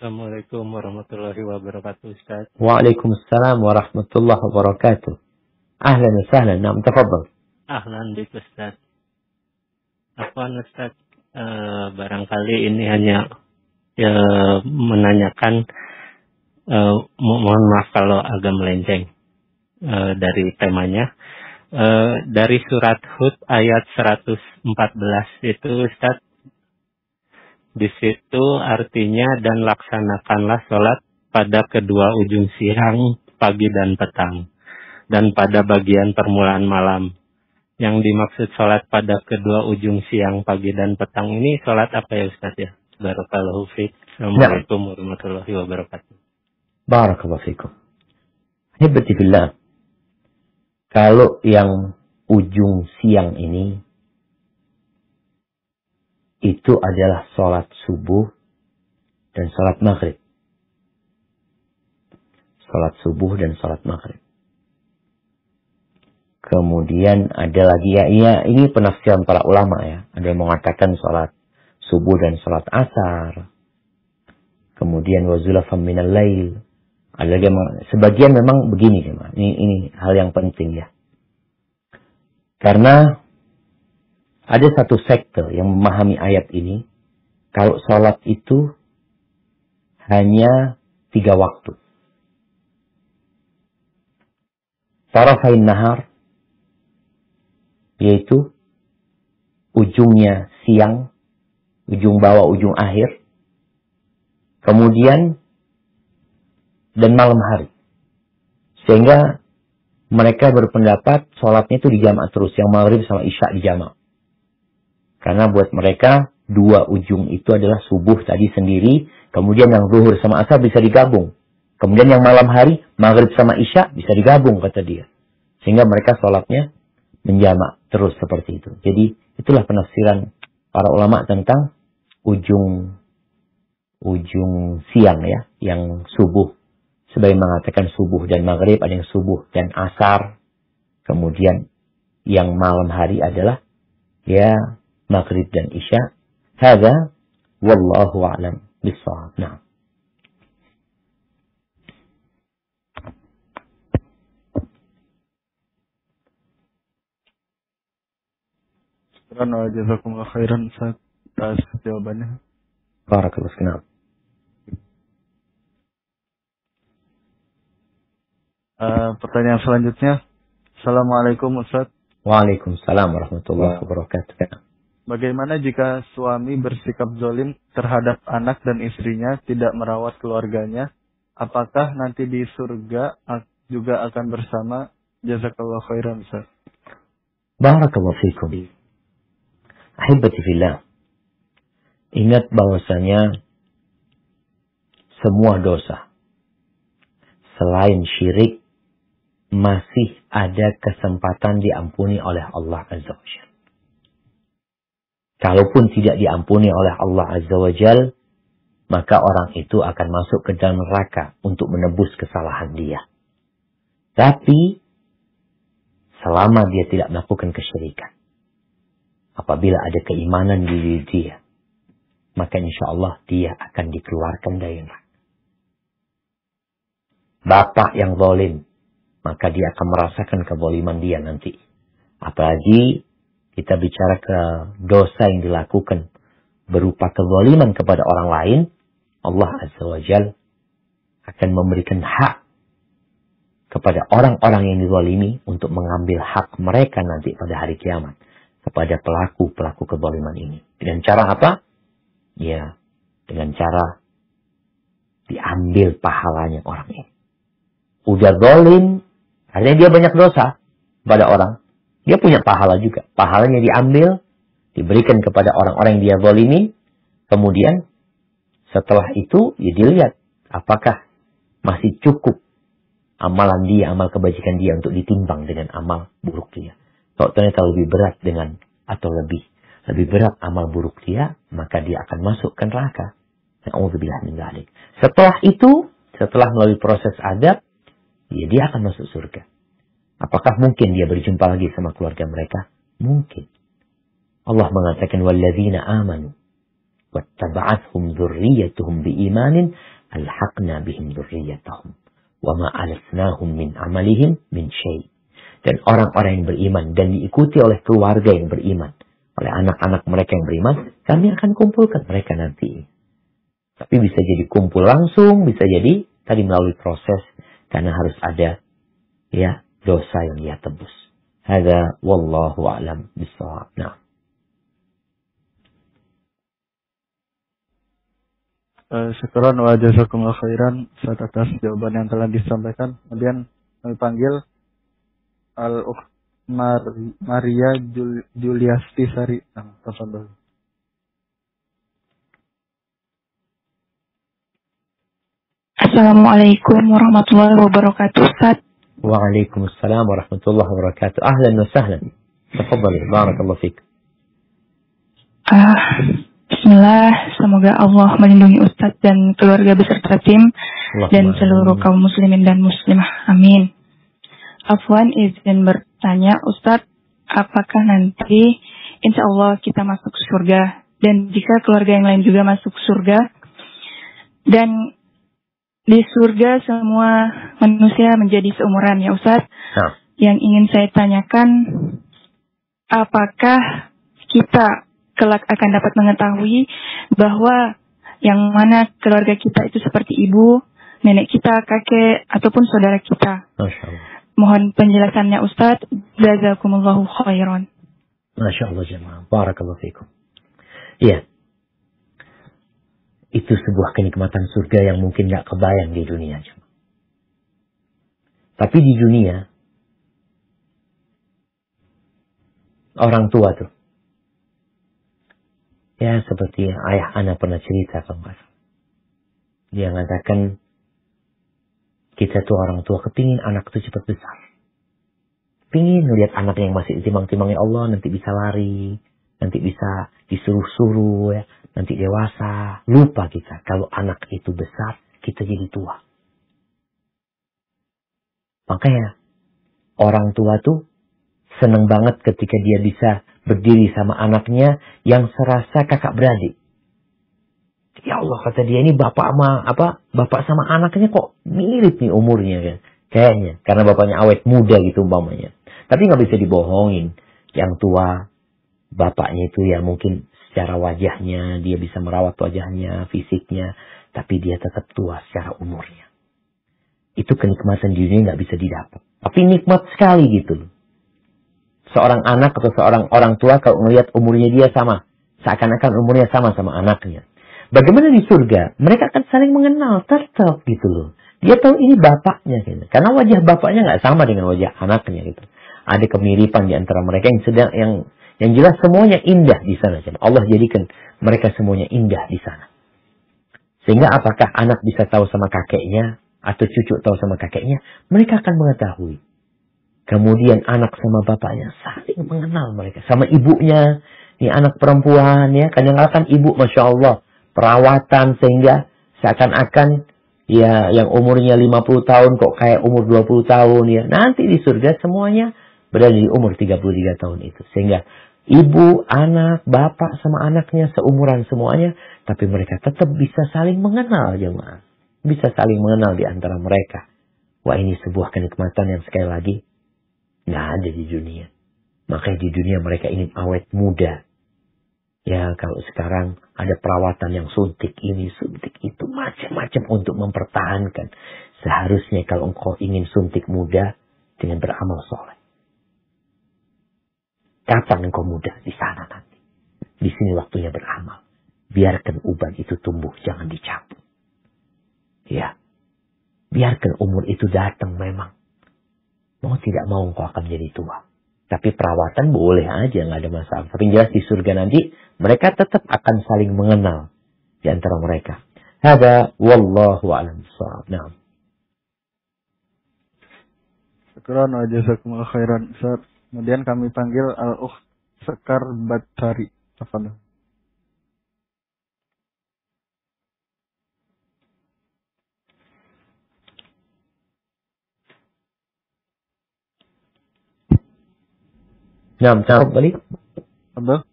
F: Assalamualaikum warahmatullahi wabarakatuh, Ustaz.
B: Waalaikumsalam warahmatullahi wabarakatuh. Ahlan wa sahlan. Naam, tafadhal.
F: Ahlan bik, Ustaz. Afwan, Ustaz. Barangkali ini hanya menanyakan, mohon maaf kalau agak melenceng dari temanya. Dari surat Hud ayat 114 itu, Ustaz. Di situ artinya dan laksanakanlah sholat pada kedua ujung siang, pagi dan petang. Dan pada bagian permulaan malam. Yang dimaksud sholat pada kedua ujung siang, pagi dan petang ini sholat apa ya Ustaz ya? Barakallahu fiik. Assalamualaikum warahmatullahi wabarakatuh.
B: Barakallahu fiikum. Hibati billah. Kalau yang ujung siang ini, itu adalah sholat subuh dan sholat maghrib. Sholat subuh dan sholat maghrib. Kemudian ada lagi ya ini penafsiran para ulama ya. Ada yang mengatakan sholat subuh dan sholat asar. Kemudian wazulafam minal lail. Ada lagi sebagian memang begini ya. Ini hal yang penting ya. Karena ada satu sekte yang memahami ayat ini. Kalau sholat itu hanya 3 waktu. Tarafain nahar. Yaitu ujungnya siang. Ujung bawah, ujung akhir. Kemudian dan malam hari. Sehingga mereka berpendapat sholatnya itu dijamak terus. Yang maghrib sama isya dijamak. Karena buat mereka 2 ujung itu adalah subuh tadi sendiri. Kemudian yang zuhur sama asar bisa digabung. Kemudian yang malam hari, maghrib sama isya bisa digabung kata dia. Sehingga mereka sholatnya menjamak terus seperti itu. Jadi itulah penafsiran para ulama tentang ujung siang ya. Yang subuh. Sebagai mengatakan subuh dan maghrib, ada yang subuh dan asar. Kemudian yang malam hari adalah ya maghrib dan isya. Hadza wallahu a'lam bissawab. Nah.
A: Karena jazakumullah khairan atas jawabannya.
B: Barakallahu fiik.
A: Pertanyaan selanjutnya. Assalamualaikum Ustaz.
B: Waalaikumsalam warahmatullahi wabarakatuh.
A: Bagaimana jika suami bersikap zalim terhadap anak dan istrinya, tidak merawat keluarganya? Apakah nanti di surga juga akan bersama? Jazakallahu khairan Ustaz.
B: Barakallahu fiikum. Ahibati fillah. Ingat bahwasanya semua dosa selain syirik masih ada kesempatan diampuni oleh Allah Azza wa Jalla. Kalaupun tidak diampuni oleh Allah Azza wa Jalla, maka orang itu akan masuk ke dalam neraka untuk menebus kesalahan dia. Tapi selama dia tidak melakukan kesyirikan, apabila ada keimanan di diri dia, maka insya Allah dia akan dikeluarkan dari neraka. Bapak yang zalim, maka dia akan merasakan kezaliman dia nanti. Apalagi kita bicara ke dosa yang dilakukan berupa kezaliman kepada orang lain, Allah Azza wa Jalla akan memberikan hak kepada orang-orang yang dizalimi untuk mengambil hak mereka nanti pada hari kiamat kepada pelaku-pelaku kezaliman ini. Dengan cara apa? Ya, dengan cara diambil pahalanya orang ini. Udah zalim, artinya dia banyak dosa pada orang. Dia punya pahala juga. Pahalanya diambil, diberikan kepada orang-orang yang dia zalimi. Kemudian setelah itu ya dilihat apakah masih cukup amalan dia, amal kebajikan dia untuk ditimbang dengan amal buruk dia. Kalau ternyata lebih berat dengan atau lebih berat amal buruk dia, maka dia akan masuk ke neraka. Na'udzubillah min dzalik. Setelah itu, setelah melalui proses adab, ya dia akan masuk surga. Apakah mungkin dia berjumpa lagi sama keluarga mereka? Mungkin. Allah mengatakan walladzina amanu wattaba'athum dzurriyyatuhum biimanin alhaqna bihim dzurriyyatahum wama alasnahum min amalihim min syai'. Dan orang-orang yang beriman dan diikuti oleh keluarga yang beriman, oleh anak-anak mereka yang beriman, kami akan kumpulkan mereka nanti. Tapi bisa jadi kumpul langsung, bisa jadi tadi melalui proses, karena harus ada ya dosa yang dia tebus. Hadza wallahu a'lam bissawab. Nah.
A: Syukran wa jazakumullah khairan atas jawaban yang telah disampaikan. Kemudian kami panggil Al-Ukht Maria Juliasti Sari. Tafadhol.
G: Assalamualaikum warahmatullahi wabarakatuh, Ustaz.
B: Waalaikumsalam warahmatullahi wabarakatuh. Ahlan wa sahlan. Tafadhali, barakallahu fik.
G: Bismillah, semoga Allah melindungi Ustaz dan keluarga beserta tim dan seluruh kaum muslimin dan muslimah. Amin. Afwan izin bertanya, Ustaz, apakah nanti insya Allah kita masuk surga, dan jika keluarga yang lain juga masuk surga, dan di surga semua manusia menjadi seumuran ya Ustaz?
B: Nah.
G: Yang ingin saya tanyakan, apakah kita kelak akan dapat mengetahui bahwa yang mana keluarga kita itu seperti ibu, nenek kita, kakek, ataupun saudara kita?
B: Masya Allah.
G: Mohon penjelasannya Ustaz. Jazakumullahu khairan.
B: Masya Allah jemaah. Barakallahu fikum. Iya. Itu sebuah kenikmatan surga yang mungkin gak kebayang di dunia. Tapi di dunia, orang tua tuh, ya seperti ayah anak pernah cerita kalau nggak salah. Dia mengatakan, kita tuh orang tua kepingin anak tuh cepat besar. Pingin lihat anak yang masih ditimbang-timbangnya Allah, nanti bisa lari, nanti bisa disuruh-suruh, ya, nanti dewasa. Lupa kita, kalau anak itu besar, kita jadi tua. Makanya, orang tua tuh senang banget ketika dia bisa berdiri sama anaknya yang serasa kakak beradik. Ya Allah, kata dia, ini bapak sama anaknya kok mirip nih umurnya kan. Kayaknya karena bapaknya awet muda gitu umpamanya. Tapi nggak bisa dibohongin. Yang tua bapaknya itu ya mungkin secara wajahnya dia bisa merawat wajahnya, fisiknya, tapi dia tetap tua secara umurnya. Itu kenikmatan di dunia nggak bisa didapat. Tapi nikmat sekali gitu loh. Seorang anak atau seorang orang tua kalau melihat umurnya dia sama, seakan-akan umurnya sama anaknya. Bagaimana di surga? Mereka akan saling mengenal, tetap gitu loh. Dia tahu ini bapaknya gitu. Karena wajah bapaknya nggak sama dengan wajah anaknya gitu. Ada kemiripan di antara mereka yang jelas semuanya indah di sana. Allah jadikan mereka semuanya indah di sana. Sehingga apakah anak bisa tahu sama kakeknya atau cucu tahu sama kakeknya, mereka akan mengetahui. Kemudian anak sama bapaknya saling mengenal mereka. Sama ibunya, ini anak perempuan ya. Kadang-kadang ibu Masya Allah, perawatan sehingga seakan-akan ya yang umurnya 50 tahun kok kayak umur 20 tahun ya. Nanti di surga semuanya berada di umur 33 tahun itu. Sehingga ibu, anak, bapak sama anaknya seumuran semuanya. Tapi mereka tetap bisa saling mengenal jemaah. Bisa saling mengenal di antara mereka. Wah, ini sebuah kenikmatan yang sekali lagi nggak ada di dunia. Makanya di dunia mereka ingin awet muda. Ya kalau sekarang ada perawatan yang suntik ini, suntik itu, macam-macam untuk mempertahankan. Seharusnya kalau engkau ingin suntik muda dengan beramal soleh. Kapan engkau muda? Di sana nanti. Di sini waktunya beramal. Biarkan uban itu tumbuh, jangan dicabut. Ya, biarkan umur itu datang memang. Mau tidak mau engkau akan jadi tua. Tapi perawatan boleh aja, nggak ada masalah. Tapi jelas di surga nanti, mereka tetap akan saling mengenal di antara mereka. Hada wallahu a'lam bishawab. Nah.
A: Syukran wa jazakumullah khairan. Kemudian kami panggil Al-Ukht Sekar Batari. Tafadhol.
B: Naam, tafadhali.
A: Tafadhol.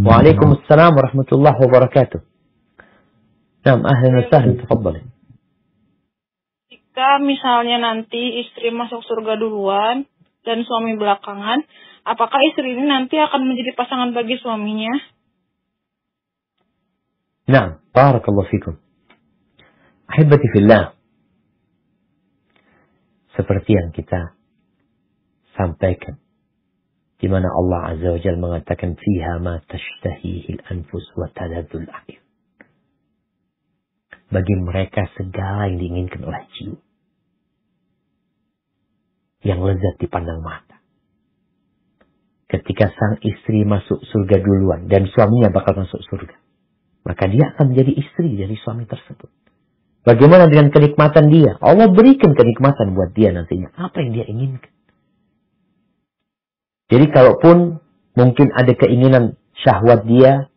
B: Waalaikumsalam warahmatullahi wabarakatuh. Naam, ahlan wa sahlan, tafadhali.
H: Jika misalnya nanti istri masuk surga duluan dan suami belakangan, apakah istri ini nanti akan menjadi pasangan bagi suaminya?
B: Naam, barakallahu fikum. Ahibati fillah. Seperti yang kita sampaikan, di mana Allah Azza wa Jalla mengatakan fiha ma tashtahihi al-anfus wa taladul a'yun. Bagi mereka segala yang diinginkan oleh jiwa, yang lezat dipandang mata. Ketika sang istri masuk surga duluan dan suaminya bakal masuk surga, maka dia akan menjadi istri dari suami tersebut. Bagaimana dengan kenikmatan dia? Allah berikan kenikmatan buat dia nantinya. Apa yang dia inginkan? Jadi kalaupun mungkin ada keinginan syahwat dia,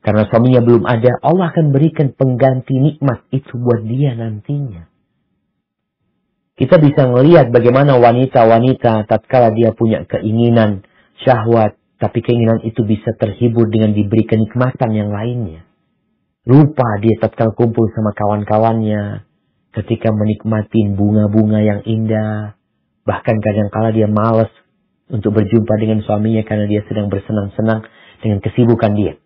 B: karena suaminya belum ada, Allah akan berikan pengganti nikmat itu buat dia nantinya. Kita bisa melihat bagaimana wanita-wanita tatkala dia punya keinginan syahwat, tapi keinginan itu bisa terhibur dengan diberi kenikmatan yang lainnya. Lupa dia tatkala kumpul sama kawan-kawannya, ketika menikmati bunga-bunga yang indah, bahkan kadang-kala dia malas untuk berjumpa dengan suaminya karena dia sedang bersenang-senang dengan kesibukan dia.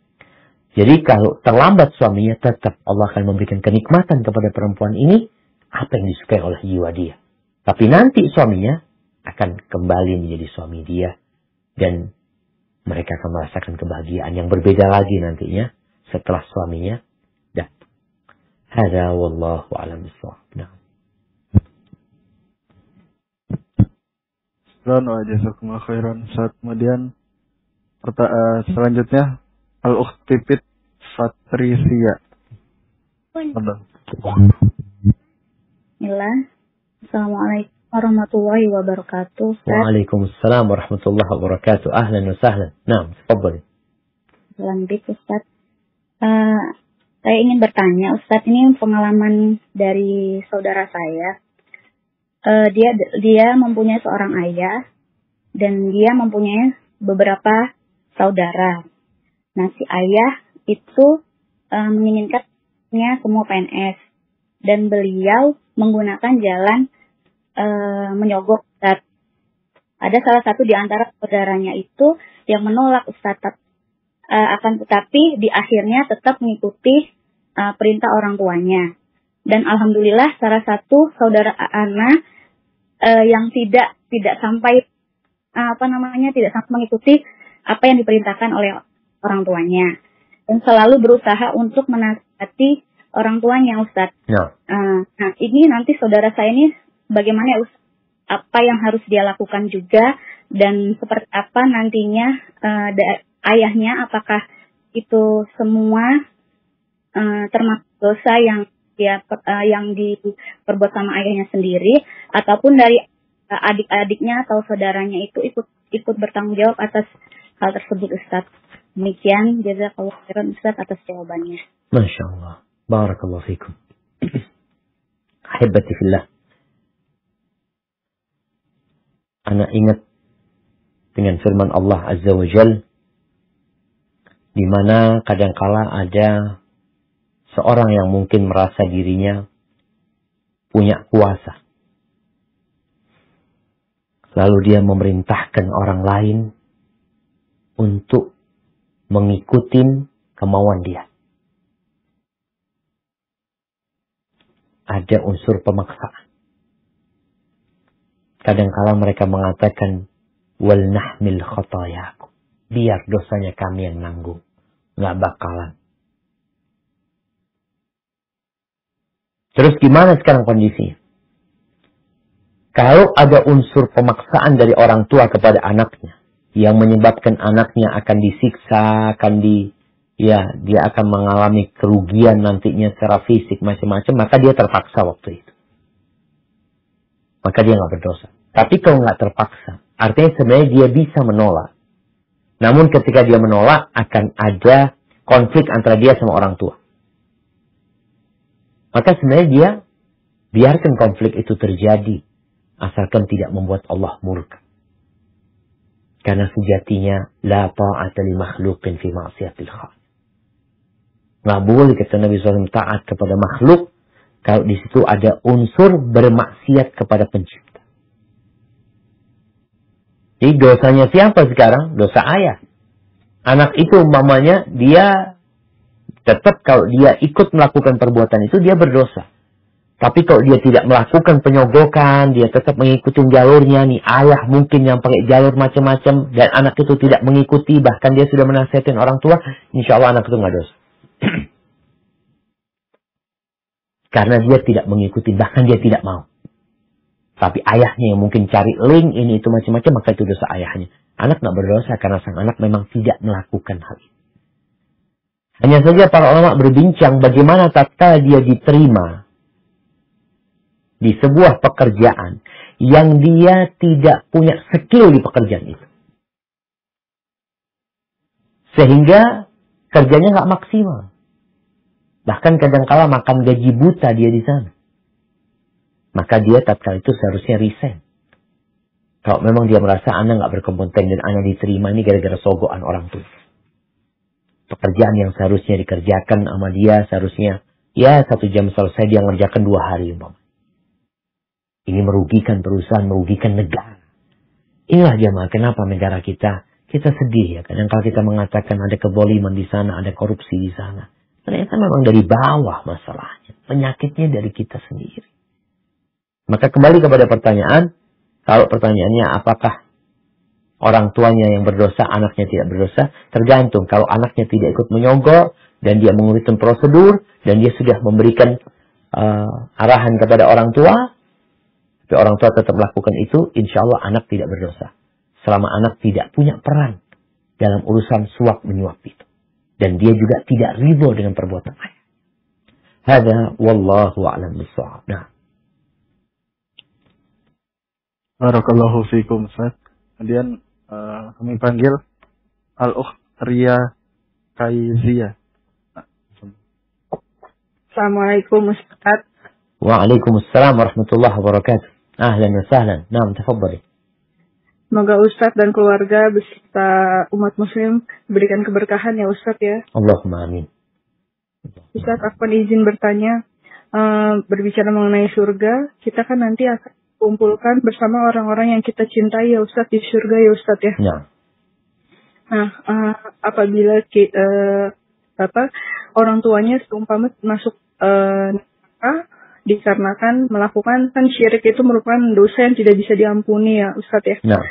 B: Jadi kalau terlambat suaminya, tetap Allah akan memberikan kenikmatan kepada perempuan ini, apa yang disukai oleh jiwa dia. Tapi nanti suaminya akan kembali menjadi suami dia, dan mereka akan merasakan kebahagiaan yang berbeda lagi nantinya setelah suaminya datang. Hadza wallahu a'lam bishawab.
A: Wa jazakumullah khairan. Kemudian selanjutnya Al-Ukht Pipit Fatrisia.
I: Bismillah. Assalamualaikum warahmatullahi wabarakatuh.
B: Waalaikumsalam warahmatullahi wabarakatuh. Ahlan wa sahlan. Naam, tafadhali.
I: Lanjut Ustaz. Saya ingin bertanya, Ustaz, ini pengalaman dari saudara saya. dia mempunyai seorang ayah dan dia mempunyai beberapa saudara. Nah, si ayah itu menginginkannya semua PNS dan beliau menggunakan jalan menyogok Ustaz. Ada salah satu di antara saudaranya itu yang menolak Ustaz, akan tetapi di akhirnya tetap mengikuti perintah orang tuanya. Dan alhamdulillah salah satu saudara Ana yang tidak sampai tidak sampai mengikuti apa yang diperintahkan oleh orang tuanya dan selalu berusaha untuk menasihati orang tuanya, Ustaz.
B: Ya.
I: Nah, ini nanti saudara saya ini bagaimana ya, Ustaz? Apa yang harus dia lakukan juga dan seperti apa nantinya ayahnya, apakah itu semua termasuk dosa yang diperbuat sama ayahnya sendiri ataupun dari adik-adiknya atau saudaranya itu ikut bertanggung jawab atas hal tersebut, Ustaz. Demikian, jazakallahu khairan Ustaz atas jawabannya.
B: Masya Allah. Barakallahu fikum. Ahibati fillah. Ana ingat dengan firman Allah Azza wa Jal, di mana kadangkala ada seorang yang mungkin merasa dirinya punya kuasa. Lalu dia memerintahkan orang lain untuk mengikuti kemauan dia. Ada unsur pemaksaan. Kadangkala mereka mengatakan, wal nahmil khotayakum. Biar dosanya kami yang nanggung. Nggak bakalan. Terus gimana sekarang kondisinya? Kalau ada unsur pemaksaan dari orang tua kepada anaknya, yang menyebabkan anaknya akan disiksa, dia akan mengalami kerugian nantinya secara fisik, macam-macam, maka dia terpaksa waktu itu. Maka dia nggak berdosa. Tapi kalau nggak terpaksa, artinya sebenarnya dia bisa menolak. Namun ketika dia menolak, akan ada konflik antara dia sama orang tua. Maka sebenarnya dia biarkan konflik itu terjadi, asalkan tidak membuat Allah murka. Karena sejatinya, la ta'ata li makhluqin fi ma'siyatil khaliq. Nggak boleh kata Nabi SAW taat kepada makhluk, kalau di situ ada unsur bermaksiat kepada pencipta. Jadi dosanya siapa sekarang? Dosa ayah. Anak itu umpamanya, dia tetap kalau dia ikut melakukan perbuatan itu, dia berdosa. Tapi kalau dia tidak melakukan penyogokan, dia tetap mengikuti jalurnya, nih ayah mungkin yang pakai jalur macam-macam, dan anak itu tidak mengikuti, bahkan dia sudah menasihatin orang tua, insya Allah anak itu nggak dosa. Karena dia tidak mengikuti, bahkan dia tidak mau. Tapi ayahnya yang mungkin cari link, ini itu macam-macam, maka itu dosa ayahnya. Anak nggak berdosa karena sang anak memang tidak melakukan hal itu. Hanya saja para ulama berbincang bagaimana tatkala dia diterima di sebuah pekerjaan yang dia tidak punya skill di pekerjaan itu. Sehingga kerjanya nggak maksimal. Bahkan kadang-kala makan gaji buta dia di sana. Maka dia tatkala itu seharusnya resign. Kalau memang dia merasa anak nggak berkompeten dan anak diterima ini gara-gara sogokan orang tua. Pekerjaan yang seharusnya dikerjakan sama dia seharusnya 1 jam selesai, dia ngerjakan 2 hari umpamanya. Ini merugikan perusahaan, merugikan negara. Inilah jamaah kenapa negara kita sedih ya. Kadang-kadang kita mengatakan ada keboliman di sana, ada korupsi di sana. Ternyata memang dari bawah masalahnya. Penyakitnya dari kita sendiri. Maka kembali kepada pertanyaan. Kalau pertanyaannya apakah orang tuanya yang berdosa, anaknya tidak berdosa? Tergantung. Kalau anaknya tidak ikut menyogok dan dia menguruskan prosedur dan dia sudah memberikan arahan kepada orang tua, tapi orang tua tetap melakukan itu, insya Allah anak tidak berdosa. Selama anak tidak punya peran dalam urusan suap menyuap itu. Dan dia juga tidak ridho dengan perbuatan ayah. Hada wallahu a'lam bishawab. Nah.
A: Barakallahu fiikum, Ustaz. Kemudian kami panggil Al-Ukht Ria Kaizia.
J: Assalamualaikum Ustaz.
B: Waalaikumsalam warahmatullahi wabarakatuh. Ahlan wa sahlan. Naam, tafadhali.
H: Semoga Ustadz dan keluarga beserta umat muslim diberikan keberkahan ya Ustadz ya.
B: Allahumma amin.
H: Ustadz, aku izin bertanya, berbicara mengenai surga, kita kan nanti akan kumpulkan bersama orang-orang yang kita cintai ya Ustadz di surga ya Ustadz ya.
B: Ya.
H: Nah, apabila orang tuanya seumpama masuk neraka dikarenakan melakukan kan syirik itu merupakan dosa yang tidak bisa diampuni ya Ustadz ya.
B: Nah.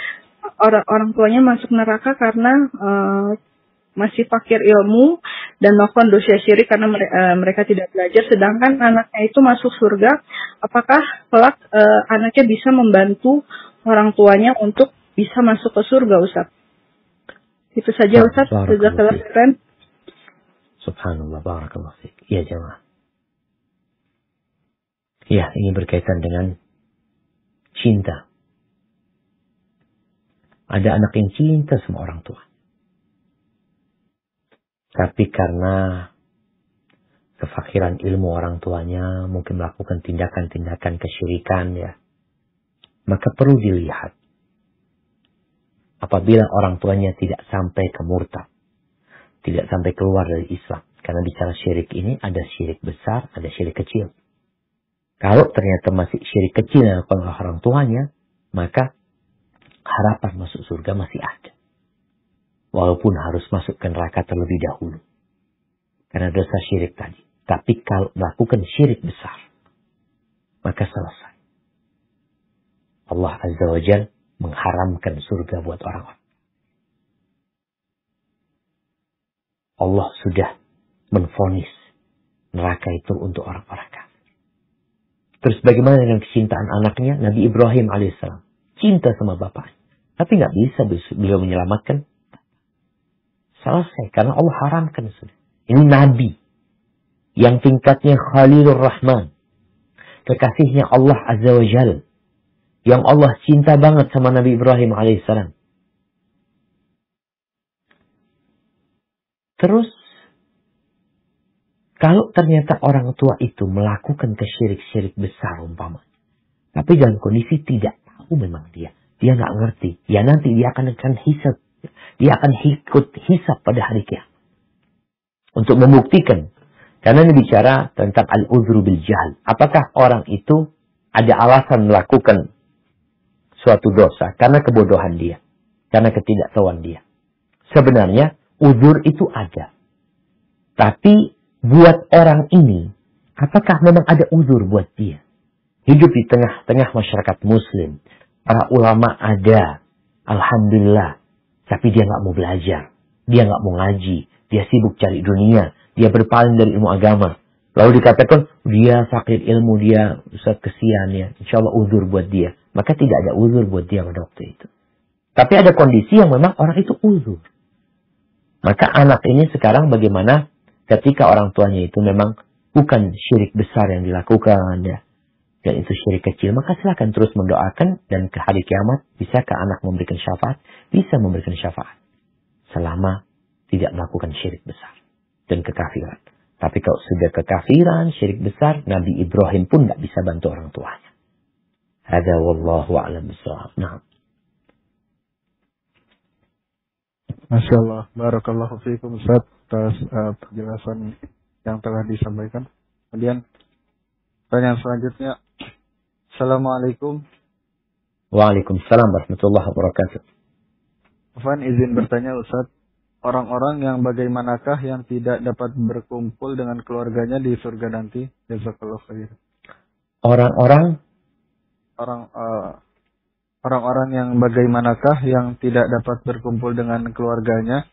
H: Orang tuanya masuk neraka karena masih fakir ilmu dan melakukan dosa syirik karena mereka tidak belajar, sedangkan anaknya itu masuk surga. Apakah kelak anaknya bisa membantu orang tuanya untuk bisa masuk ke surga Ustadz? Itu saja Ustadz. Jazakallah khairan.
B: Subhanallah, barakallahu fiik. Ya jemaah. Ya, ini berkaitan dengan cinta. Ada anak yang cinta sama orang tua. Tapi karena kefakiran ilmu orang tuanya, mungkin melakukan tindakan-tindakan kesyirikan ya. Maka perlu dilihat. Apabila orang tuanya tidak sampai ke murtad, tidak sampai keluar dari Islam. Karena bicara syirik ini ada syirik besar, ada syirik kecil. Kalau ternyata masih syirik kecil yang dilakukan oleh orang tuanya, maka harapan masuk surga masih ada. Walaupun harus masuk ke neraka terlebih dahulu. Karena dosa syirik tadi. Tapi kalau melakukan syirik besar, maka selesai. Allah Azza wa Jalla mengharamkan surga buat orang-orang. Allah sudah menvonis neraka itu untuk orang-orang kafir. Terus bagaimana dengan kecintaan anaknya? Nabi Ibrahim alaihissalam cinta sama bapaknya. Tapi nggak bisa beliau menyelamatkan. Selesai. Karena Allah haramkan sudah. Ini Nabi. Yang tingkatnya Khalilur Rahman. Kekasihnya Allah Azza wa Jalla. Yang Allah cinta banget sama Nabi Ibrahim alaihissalam. Terus, kalau ternyata orang tua itu melakukan kesyirik-syirik besar umpama. Tapi dalam kondisi tidak tahu memang dia. Dia nggak ngerti. Ya nanti dia akan hisab. Dia akan ikut hisab pada hari kiamat. Untuk membuktikan. Karena ini bicara tentang al-uzru bil jahl. Apakah orang itu ada alasan melakukan suatu dosa karena kebodohan dia. Karena ketidaktahuan dia. Sebenarnya uzur itu ada. Tapi buat orang ini, apakah memang ada uzur buat dia? Hidup di tengah-tengah masyarakat muslim. Para ulama ada. Alhamdulillah. Tapi dia nggak mau belajar. Dia nggak mau ngaji. Dia sibuk cari dunia. Dia berpaling dari ilmu agama. Lalu dikatakan, dia fakir ilmu, dia Ustaz kesian ya. Insya Allah uzur buat dia. Maka tidak ada uzur buat dia pada waktu itu. Tapi ada kondisi yang memang orang itu uzur. Maka anak ini sekarang bagaimana ketika orang tuanya itu memang bukan syirik besar yang dilakukan ya. Dan itu syirik kecil. Maka silakan terus mendoakan. Dan ke hari kiamat bisakah anak memberikan syafaat? Bisa memberikan syafaat. Selama tidak melakukan syirik besar. Dan kekafiran. Tapi kalau sudah kekafiran, syirik besar, Nabi Ibrahim pun tidak bisa bantu orang tuanya. Hada wallahu a'lam bishawab. Nah.
A: Masya Allah. Barakallahu fiikum Ustaz atas penjelasan yang telah disampaikan. Kemudian pertanyaan selanjutnya. Assalamualaikum.
B: Waalaikumsalam warahmatullahi wabarakatuh.
A: Afwan izin bertanya Ustaz. Orang-orang yang bagaimanakah yang tidak dapat berkumpul dengan keluarganya di surga nanti? Jazakallahu khair. Orang-orang yang bagaimanakah yang tidak dapat berkumpul dengan keluarganya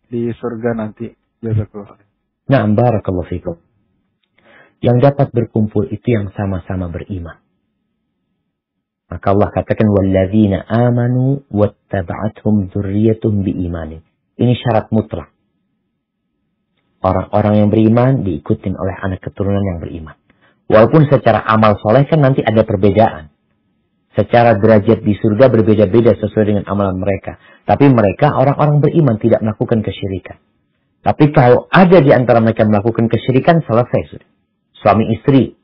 A: di surga nanti? Jazakallahu khair.
B: Na'am barakallahu fikum. Yang dapat berkumpul itu yang sama-sama beriman. Maka Allah katakan walladzina amanu wattaba'athum dzurriyyatuhum biimanin. Ini syarat mutlak. Orang-orang yang beriman diikutin oleh anak keturunan yang beriman. Walaupun secara amal soleh kan nanti ada perbedaan. Secara derajat di surga berbeda-beda sesuai dengan amalan mereka. Tapi mereka orang-orang beriman tidak melakukan kesyirikan. Tapi kalau ada di antara mereka melakukan kesyirikan selesai sudah. Suami istri,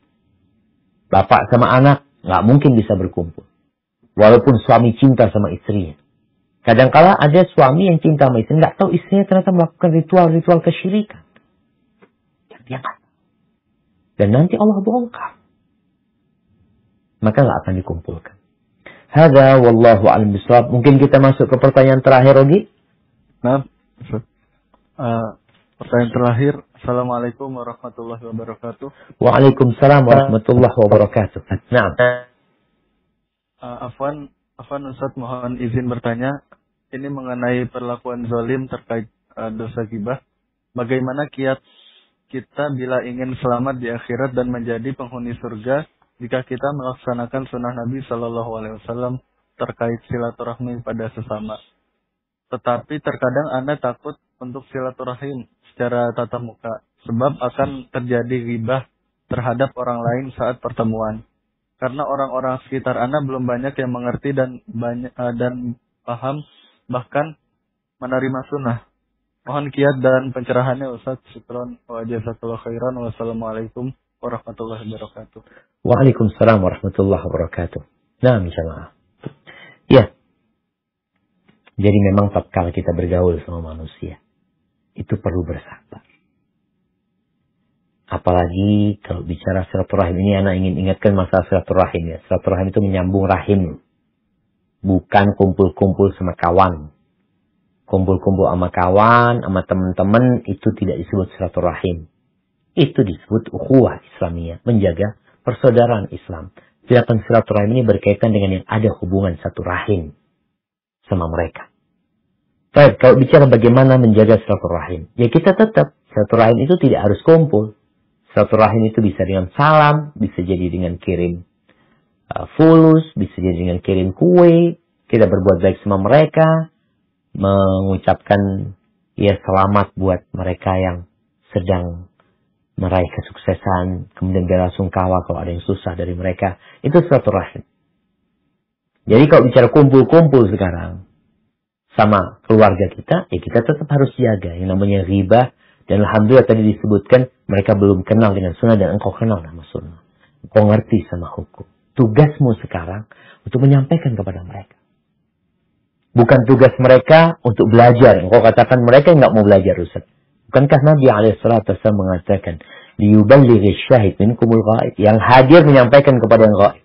B: bapak sama anak Nggak mungkin bisa berkumpul. Walaupun suami cinta sama istrinya. Kadangkala ada suami yang cinta sama istri, nggak tahu istrinya ternyata melakukan ritual-ritual kesyirikan. Dia nggak. Dan nanti Allah bongkar. Maka nggak akan dikumpulkan. Hadza wallahu a'lam bishawab. Mungkin kita masuk ke pertanyaan terakhir, Rogi.
A: Nah, pertanyaan terakhir. Assalamualaikum warahmatullahi wabarakatuh.
B: Waalaikumsalam warahmatullahi wabarakatuh. Nah.
A: Afwan Ustaz, mohon izin bertanya. Ini mengenai perlakuan zalim terkait dosa ghibah. Bagaimana kiat kita bila ingin selamat di akhirat dan menjadi penghuni surga jika kita melaksanakan sunnah Nabi Shallallahu Alaihi Wasallam terkait silaturahmi pada sesama. Tetapi terkadang Anda takut untuk silaturahim secara tatap muka, sebab akan terjadi ghibah terhadap orang lain saat pertemuan. Karena orang-orang sekitar Anda belum banyak yang mengerti dan paham, bahkan menerima sunnah. Mohon kiat dan pencerahannya Ustaz. Syukron wa jazakallahu khairan. Wassalamualaikum warahmatullahi wabarakatuh.
B: Waalaikumsalam warahmatullahi wabarakatuh. Nah, insyaallah. Ya. Jadi memang tatkala kita bergaul sama manusia, itu perlu bersabar. Apalagi kalau bicara silaturahim ini, anak ingin ingatkan masalah silaturahim ya. Silaturahim itu menyambung rahim. Bukan kumpul-kumpul sama kawan. Kumpul-kumpul sama kawan, sama teman-teman, itu tidak disebut silaturahim. Itu disebut ukhuwah Islamiyah. Menjaga persaudaraan Islam. Sedangkan silaturahim ini berkaitan dengan yang ada hubungan satu rahim sama mereka. Baik, kalau bicara bagaimana menjaga silaturahim, ya kita tetap silaturahim itu tidak harus kumpul. Silaturahim itu bisa dengan salam, bisa jadi dengan kirim fulus, bisa jadi dengan kirim kue. Kita berbuat baik sama mereka, mengucapkan ya selamat buat mereka yang sedang meraih kesuksesan, kemudian bela sungkawa kalau ada yang susah dari mereka. Itu silaturahim. Jadi kalau bicara kumpul-kumpul sekarang sama keluarga kita, ya kita tetap harus jaga yang namanya ghibah. Dan alhamdulillah tadi disebutkan mereka belum kenal dengan sunnah dan engkau kenal nama sunnah. Engkau ngerti sama hukum. Tugasmu sekarang untuk menyampaikan kepada mereka. Bukan tugas mereka untuk belajar. Engkau katakan mereka nggak mau belajar, Ustaz. Bukankah Nabi SAW mengatakan, liyuballighi syahid minkumul ghaib. Yang hadir menyampaikan kepada yang ghaib.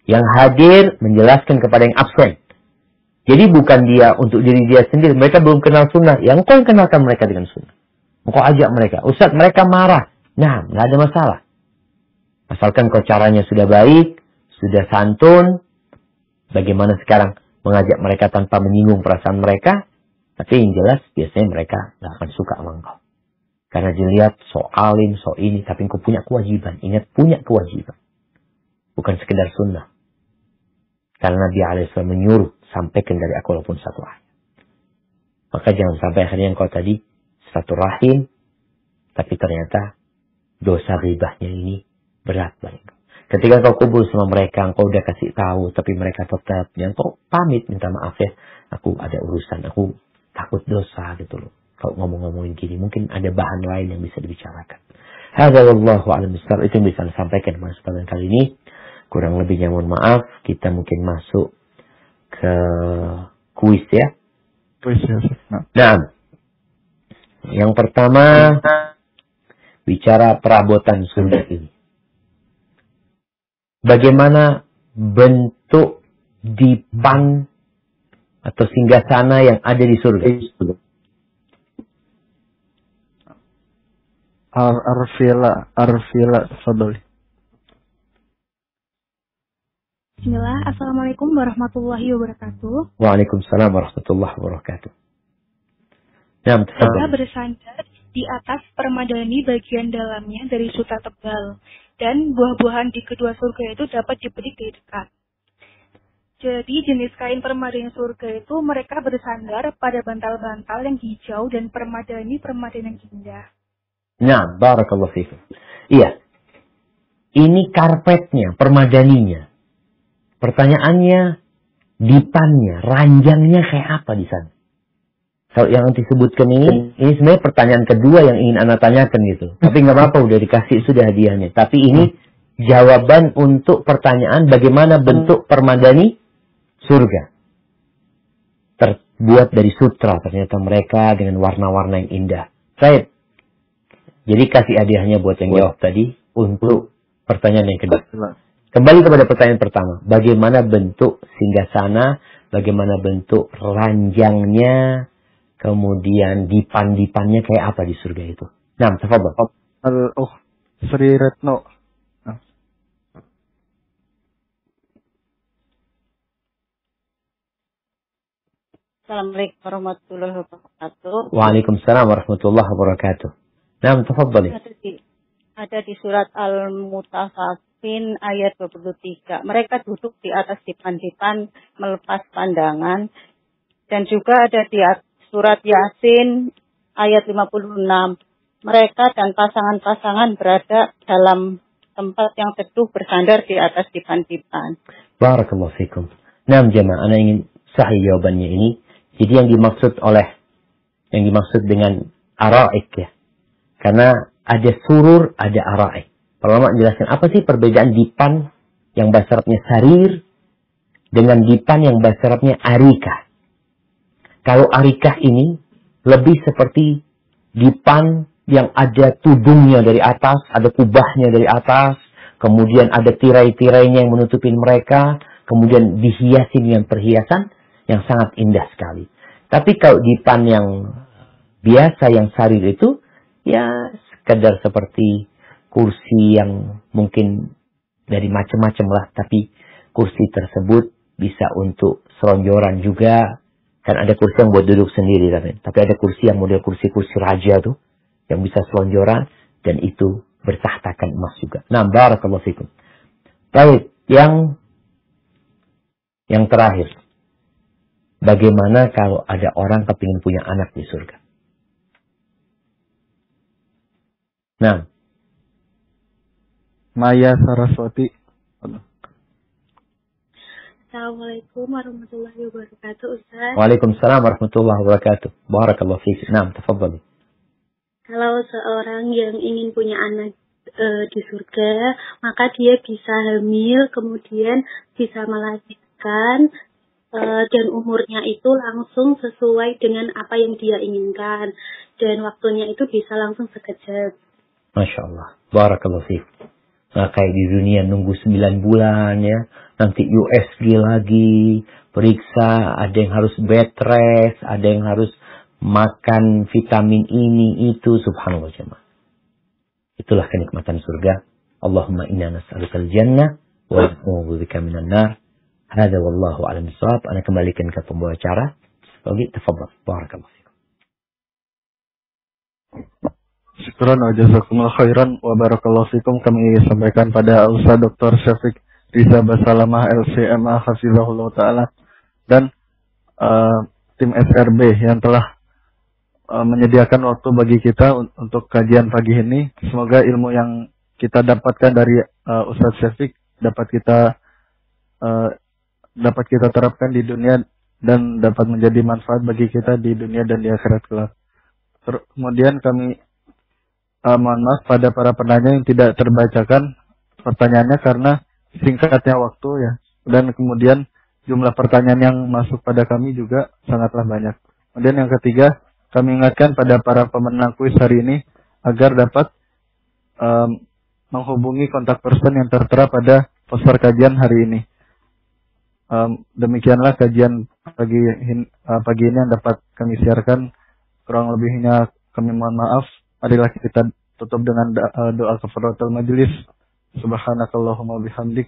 B: Yang hadir menjelaskan kepada yang absen. Jadi bukan dia untuk diri dia sendiri. Mereka belum kenal sunnah. Yang engkau kenalkan mereka dengan sunnah. Engkau ajak mereka. Ustaz, mereka marah. Nah, nggak ada masalah. Asalkan kau caranya sudah baik, sudah santun. Bagaimana sekarang mengajak mereka tanpa menyinggung perasaan mereka. Tapi yang jelas biasanya mereka nggak akan suka sama engkau. Karena dilihat so alim, so ini. Tapi engkau punya kewajiban. Ingat, punya kewajiban. Bukan sekedar sunnah. Karena Nabi SAW menyuruh. Sampaikan dari aku walaupun satu ayat. Maka jangan sampai akhirnya engkau tadi satu rahim, tapi ternyata dosa ghibahnya ini berat bagi engkau. Ketika engkau kumpul sama mereka, engkau udah kasih tahu, tapi mereka tetap, yang engkau pamit minta maaf ya, aku ada urusan, aku takut dosa gitu loh. Kalau ngomong-ngomongin gini, mungkin ada bahan lain yang bisa dibicarakan. Hadza wallahu a'lam bishawab. Itu yang bisa disampaikan pada kesempatan kali ini. Kurang lebihnya mohon maaf. Kita mungkin masuk ke kuis ya.
A: Kuis ya.
B: Nah, yang pertama bicara perabotan surga ini. Bagaimana bentuk dipan atau singgasana yang ada di surga?
A: Arfila, fadhali.
J: Bismillah, Assalamualaikum warahmatullahi wabarakatuh.
B: Waalaikumsalam warahmatullahi wabarakatuh.
J: Kita bersandar di atas permadani bagian dalamnya dari sutra tebal. Dan buah-buahan di kedua surga itu dapat dipetik dari dekat. Jadi jenis kain permadani surga itu mereka bersandar pada bantal-bantal yang hijau dan permadani yang indah.
B: Nah, barakallahu fikum. Iya. Ini karpetnya, permadaninya. Pertanyaannya, dipannya, ranjangnya kayak apa di sana? Kalau yang nanti sebutkan ini sebenarnya pertanyaan kedua yang ingin Anda tanyakan gitu. Tapi nggak apa-apa, udah dikasih sudah hadiahnya. Tapi ini jawaban untuk pertanyaan bagaimana bentuk permadani surga. Terbuat dari sutra ternyata mereka dengan warna-warna yang indah. Baik. Jadi kasih hadiahnya buat yang jawab tadi untuk pertanyaan yang kedua. Kembali kepada pertanyaan pertama. Bagaimana bentuk singgasana, bagaimana bentuk ranjangnya, kemudian dipan-dipannya kayak apa di surga itu. Nah, tafadhol.
A: Sri Retno.
K: Assalamualaikum warahmatullahi wabarakatuh.
B: Waalaikumsalam warahmatullahi wabarakatuh. Nah, tafadhol.
K: Ada di surat Al-Mutaffifin ayat 23. Mereka duduk di atas dipan-dipan melepas pandangan. Dan juga ada di surat Yasin ayat 56. Mereka dan pasangan-pasangan berada dalam tempat yang teduh bersandar di atas dipan-dipan.
B: Barakallahu fikum. Nah, jemaah, ana ingin sahih jawabannya ini. Jadi yang dimaksud dengan araik ya. Karena ada surur, ada araik. Para ulama menjelaskan apa sih perbedaan dipan yang bahasa Arabnya sarir dengan dipan yang bahasa Arabnya arikah. Kalau arikah ini lebih seperti dipan yang ada tudungnya dari atas, ada kubahnya dari atas, kemudian ada tirai-tirainya yang menutupin mereka, kemudian dihiasi dengan perhiasan yang sangat indah sekali. Tapi kalau dipan yang biasa, yang sarir itu, ya sekedar seperti kursi yang mungkin dari macam-macam lah. Tapi kursi tersebut bisa untuk selonjoran juga. Kan ada kursi yang buat duduk sendiri. Tapi ada kursi yang model kursi-kursi raja tuh. Yang bisa selonjoran. Dan itu bertahtakan emas juga. Nah, barakallahu fikum. Baik, yang terakhir. Bagaimana kalau ada orang kepingin punya anak di surga? Nah.
A: Maya Saraswati.
L: Assalamualaikum warahmatullahi wabarakatuh, Ustaz.
B: Waalaikumsalam warahmatullahi wabarakatuh. Barakallahu fiik. Nah, tafadhali.
L: Kalau seorang yang ingin punya anak di surga, maka dia bisa hamil, kemudian bisa melahirkan, dan umurnya itu langsung sesuai dengan apa yang dia inginkan. Dan waktunya itu bisa langsung sekejap.
B: Masya Allah. Barakallahu fiik. Nah, kayak di dunia nunggu 9 bulan ya. Nanti USG lagi. Periksa. Ada yang harus bed rest. Ada yang harus makan vitamin ini, itu. Subhanallah jemaah. Itulah kenikmatan surga. Allahumma inna nas'alukal jannah. Wa na'udzubika minan nar. Hada wallahu a'lam bishawab. Ana kembalikan ke pembawa acara. Oke, tafadhal. Barakallahu fiik.
A: Syukran wa jazakumullah khairan wa barakallahu fikum. Kami sampaikan pada Ustaz Dr. Syafiq Riza Basalamah LCMA hafizahullah ta'ala dan tim SRB yang telah menyediakan waktu bagi kita untuk kajian pagi ini. Semoga ilmu yang kita dapatkan dari Ustaz Syafiq dapat kita terapkan di dunia dan dapat menjadi manfaat bagi kita di dunia dan di akhirat kelak. Kemudian kami mohon maaf pada para penanya yang tidak terbacakan pertanyaannya karena singkatnya waktu ya. Dan kemudian jumlah pertanyaan yang masuk pada kami juga sangatlah banyak. Kemudian yang ketiga, kami ingatkan pada para pemenang kuis hari ini agar dapat menghubungi kontak person yang tertera pada poster kajian hari ini. Demikianlah kajian pagi ini yang dapat kami siarkan. Kurang lebihnya kami mohon maaf. Marilah kita tutup dengan doa kafaratul majlis. Subhanakallahumma bihamdik.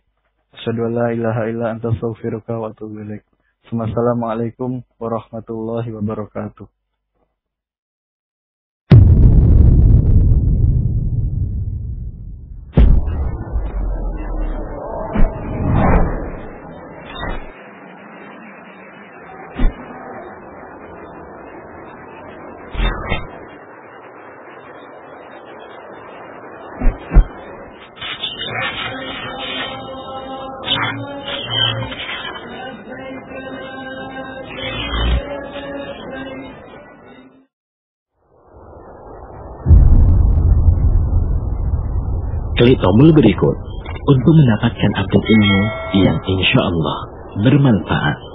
A: Asyhadu an la ilaha illa anta astaghfiruka wa atubu ilaik. Assalamualaikum warahmatullahi wabarakatuh.
M: Klik tombol berikut untuk mendapatkan update ilmu yang insya Allah bermanfaat.